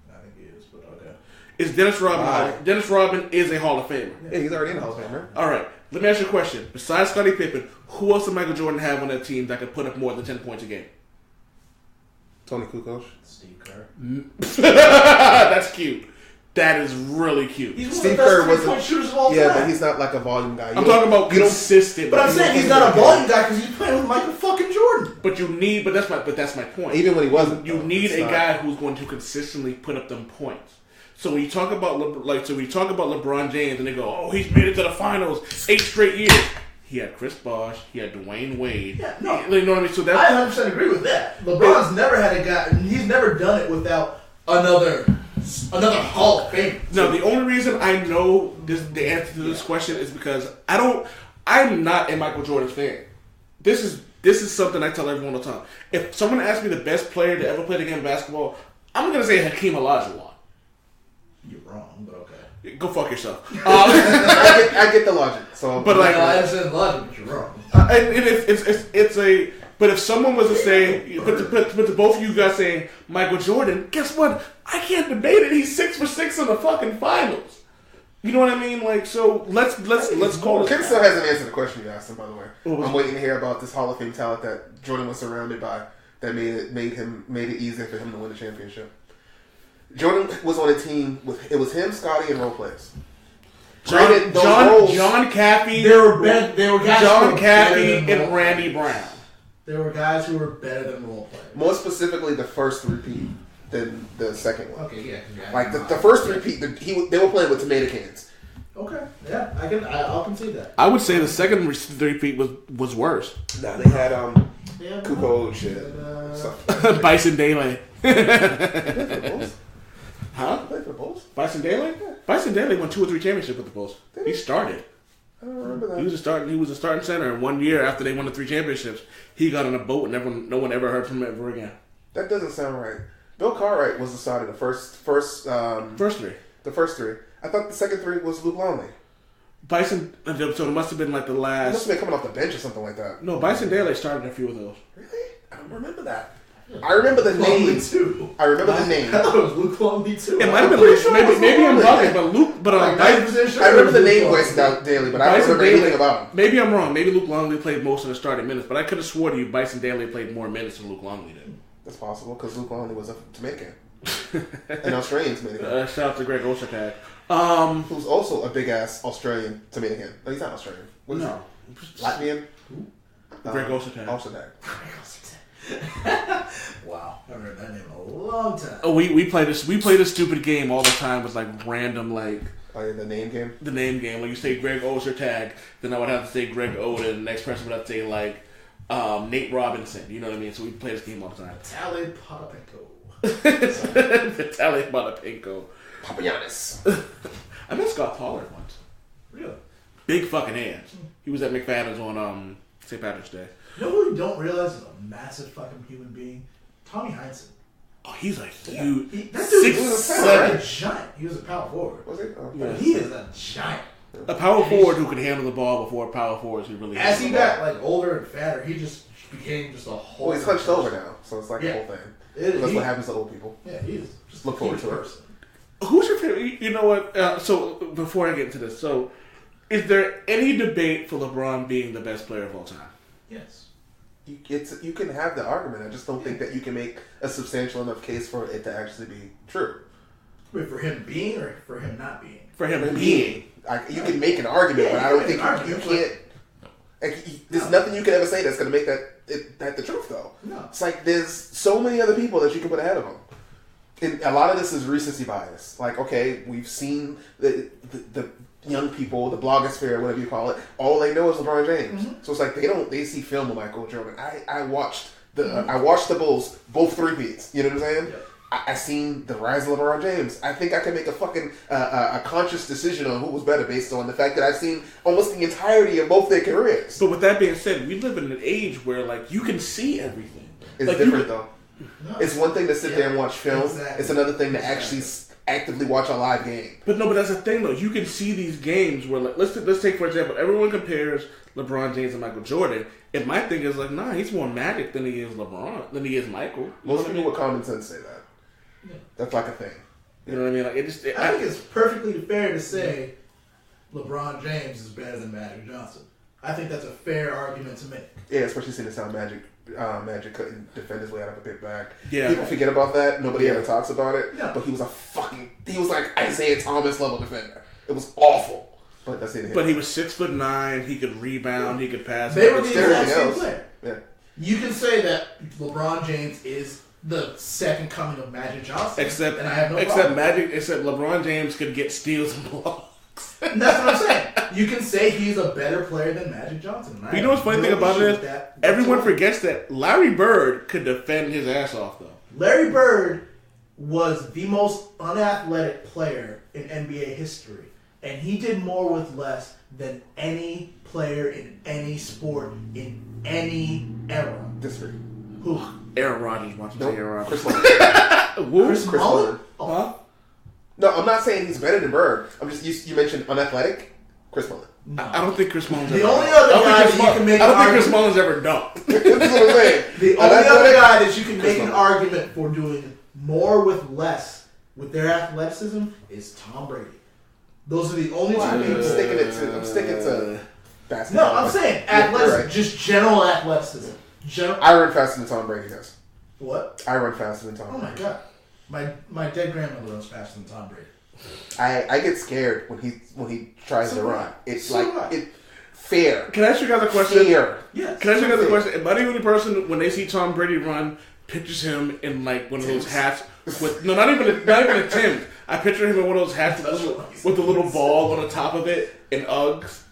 I think he is, but okay. Is Dennis Rodman? Why? Dennis Rodman is a Hall of Famer. Yeah, he's already in the Hall of Fame, right? All right. Let me ask you a question. Besides Scottie Pippen, who else did Michael Jordan have on that team that could put up more than 10 points a game? Tony Kukoc. Steve Kerr. That's cute. That is really cute. He's one Steve of the best Kerr was three-point shooters of all Yeah, time. but he's not like a volume guy. I'm talking about consistent. But I'm saying he's not a volume guy because he's playing with Michael fucking Jordan. But that's my point. Even when he wasn't, you though, need it's a not. guy who's going to consistently put up them points. So when you talk about LeBron James and they go, oh, he's made it to the finals 8 straight years. He had Chris Bosh. He had Dwayne Wade. Yeah, no. You know what I mean? So I that's 100% agree with that. LeBron's never had a guy. He's never done it without another Hall of Fame. no. The only reason I know the answer to this question is because I'm not a Michael Jordan fan. This is something I tell everyone all the time. If someone asks me the best player to ever play the game of basketball, I'm gonna say Hakeem Olajuwon. You're wrong, but okay. Go fuck yourself. I get the logic. So, But like, I understand the logic, but you're wrong. But if someone was to say, but to both of you guys saying Michael Jordan, guess what? I can't debate it. He's 6 for 6 in the fucking finals. You know what I mean? Like, so let's call Ken it. still hasn't answered the question you asked him, by the way. What was I'm waiting to hear about this Hall of Fame talent that Jordan was surrounded by that made it easier for him to win the championship. Jordan was on a team with it was him, Scotty, and role players. Granted, those roles- John Caffey. They were guys John who were better Caffey than and role Randy players. Brown. There were guys who were better than role players. More specifically, the first repeat than the second one. Okay, yeah. Like the first repeat, they were playing with tomato cans. Okay, yeah, I'll concede that. I would say the second repeat was worse. Nah, they had Yeah, Kukoc shit. Stuff. Bison Dele. Huh? Played for the Bulls? Bison Dele? Bison Dele won 2 or 3 championships with the Bulls. He started. I don't remember that. He was a starting center, and 1 year after they won the 3 championships, he got on a boat and no one ever heard from him ever again. That doesn't sound right. Bill Cartwright was the starter the first 3. The first 3. I thought the second 3 was Luke Longley. Bison, so it must have been like the He must last. have been coming off the bench or something like that. No, Bison Dele started a few of those. Really? I don't remember that. I remember the Longley name. too. I remember the name. I thought it was Luke Longley too. It might have been pretty Luke. sure it was Maybe I'm Luke bugging, Longley. but Like, Bison 90% sure I remember the it was name Luke West Longley. Daily, but I don't remember anything about him. Maybe I'm wrong. Maybe Luke Longley played most of the starting minutes, but I could have swore to you Bison Dele played more minutes than Luke Longley did. That's possible because Luke Longley was a Jamaican. An Australian Jamaican. Shout out to Greg Ostertag. Who's also a big ass Australian Jamaican. No, he's not Australian. What is No. he? Latvian? Greg Ostertag. Ostertag. Wow, I haven't heard that name in a long time. Oh, we play this. We play this stupid game all the time. It's like random, like Oh, yeah, the name game? the name game. Like you say Greg Ostertag, then I would have to say Greg Oden. The next person would have to say like Nate Robinson. You know what I mean? So we play this game all the time. Tally Potapenko. Vitaly Potapenko. Papagiannis. I met Scott Pollard once. Really? Big fucking hands. He was at McFadden's on St. Patrick's Day. You know who you don't realize is a massive fucking human being? Tommy Heinsohn. Oh, he's like huge. That dude 6'7". was a giant. He was a power forward. Was he? Oh, Yeah. He is a giant. A power forward who could handle the ball before power forwards who really. As he got like older and fatter, he just became just a whole. Well, he's hunched over now, so it's like a whole thing. That's what happens to old people. Yeah, he is. Just look forward to it. Who's your favorite? You know what? So before I get into this, so is there any debate for LeBron being the best player of all time? Yes. You can have the argument. I just don't think that you can make a substantial enough case for it to actually be true. Wait, for him being or for him not being? For him being. You can make an argument, but I don't think you can't. There's nothing you can ever say that's going to make that the truth, though. No. It's like there's so many other people that you can put ahead of him. And a lot of this is recency bias. Like, okay, we've seen the young people, the blogosphere, whatever you call it, all they know is LeBron James. Mm-hmm. So it's like they see film of Michael Jordan. I watched the Bulls, both three-peats. You know what I'm saying? Yep. I seen the rise of LeBron James. I think I can make a fucking a conscious decision on who was better based on the fact that I've seen almost the entirety of both their careers. But with that being said, we live in an age where like you can see everything. It's like, different though. No. It's one thing to sit there and watch film. Exactly. It's another thing to actually actively watch a live game. But that's the thing though. You can see these games where like, let's take for example, everyone compares LeBron James and Michael Jordan. And my thing is like, nah, he's more Magic than he is LeBron, than he is Michael. Most people with common sense say that. Yeah. That's like a thing. You know what I mean? Like I think it's perfectly fair to say LeBron James is better than Magic Johnson. I think that's a fair argument to make. Yeah, especially seeing how Magic couldn't defend his way out of a big bag. Yeah, people forget about that. Nobody ever talks about it. Yeah. But he was like Isaiah Thomas level defender. It was awful. But that's it. But he was 6'9". He could rebound. He could pass. They were the exact same player. Yeah. You can say that LeBron James is the second coming of Magic Johnson. Except LeBron James could get steals and blocks. And that's what I'm saying. You can say he's a better player than Magic Johnson. But you know what's funny thing about it is everyone forgets that Larry Bird could defend his ass off though. Larry Bird was the most unathletic player in NBA history. And he did more with less than any player in any sport in any era. Disagree. Who? Aaron Rodgers. Aaron Rodgers. Chris Mullin? Huh? No, I'm not saying he's better than Bird. I'm just you mentioned unathletic. Chris Mullin. No. I don't think Chris Mullin's the only other guy that you can make. I don't think Chris Mullin's ever dunked. That's what I'm saying. The only other guy that you can make an argument for doing more with less with their athleticism is Tom Brady. Those are the only two people. I'm sticking to basketball. No, I'm saying athleticism, right. Just general athleticism. I run faster than Tom Brady does. What? I run faster than Tom Brady. Oh my god. My dead grandmother runs faster than Tom Brady. I get scared when he tries to run. It's fair. Can I ask you guys a question? Fair. Yes. Can I ask you guys a question? Am I the only person when they see Tom Brady run pictures him in like one of those hats with not even a Tim. I picture him in one of those hats with the little ball on the top of it in Uggs.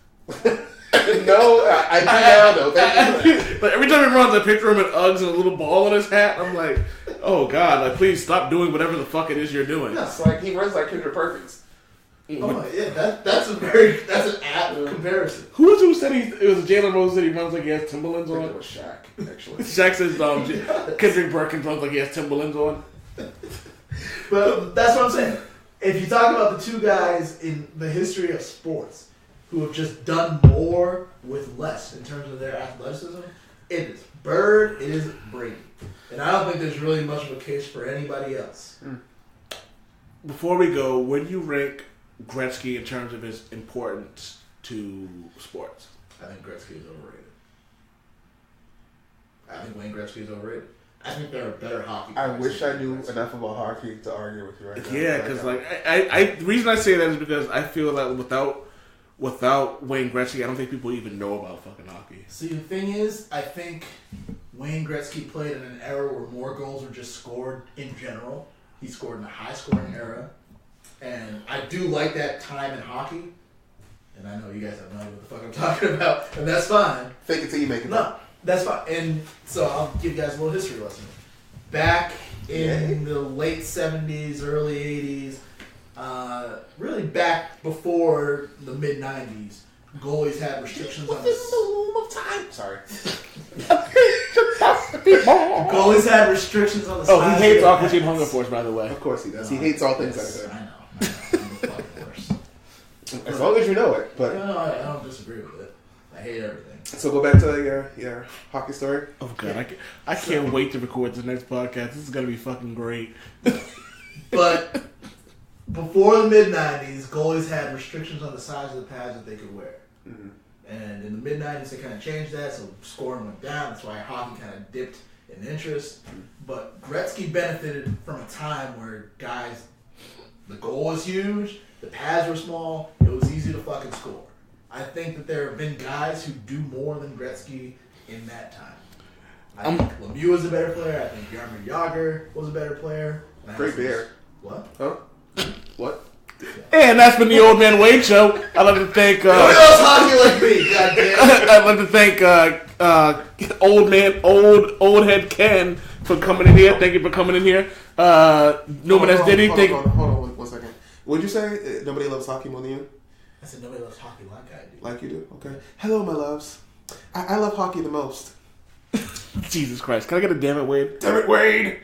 No, I do now though. Thank you. But every time he runs, I picture him in Uggs and a little ball on his hat. I'm like, oh god, like please stop doing whatever the fuck it is you're doing. It's like he runs like Kendrick Perkins. Oh yeah, that's an apt comparison. Who said it was Jalen Rose that he runs like he has Timberlands on? I think it was Shaq, actually. Shaq says Kendrick Perkins runs like he has Timberlands on. But that's what I'm saying. If you talk about the two guys in the history of sports who have just done more with less in terms of their athleticism, it is Bird, it is Brady. And I don't think there's really much of a case for anybody else. Before we go, where do you rank Gretzky in terms of his importance to sports? I think Gretzky is overrated. I think Wayne Gretzky is overrated. I think there are better hockey players. I wish I knew enough about hockey to argue with you right now. Yeah, because the reason I say that is because I feel like without Wayne Gretzky, I don't think people even know about fucking hockey. See, the thing is, I think Wayne Gretzky played in an era where more goals were just scored in general. He scored in a high-scoring era. And I do like that time in hockey. And I know you guys have no idea what the fuck I'm talking about. And that's fine. Fake it till you make it. No, that's fine. And so I'll give you guys a little history lesson. Back in the late 70s, early 80s, really back before the mid-90s, goalies had restrictions on the time. Sorry. Goalies had restrictions on the size. Oh, he hates Aqua Team Hunger Force, by the way. Of course he does. He hates all things like that. I know. I'm the fucking worst. As long as you know it. But No, I don't disagree with it. I hate everything. So go back to your hockey story. Oh god, I can't wait to record the next podcast. This is gonna be fucking great. But before the mid-90s, goalies had restrictions on the size of the pads that they could wear. Mm-hmm. And in the mid-90s, they kind of changed that, so scoring went down. That's why hockey kind of dipped in interest. But Gretzky benefited from a time where the goal was huge, the pads were small, it was easy to fucking score. I think that there have been guys who do more than Gretzky in that time. I think Lemieux was a better player. I think Jaromir Jagr was a better player. Great bear. What? Huh? What? And that's been the Old Man Wade Show. I'd like to thank. Nobody else hockey like me, goddamn. I'd like to thank old head Ken for coming in here. Thank you for coming in here. Newman S. Diddy. Hold on 1 second. What'd you say? Nobody loves hockey more than you? I said nobody loves hockey like I do. Like you do? Okay. Hello, my loves. I love hockey the most. Jesus Christ! Can I get a damn it, Wade? Damn it, Wade!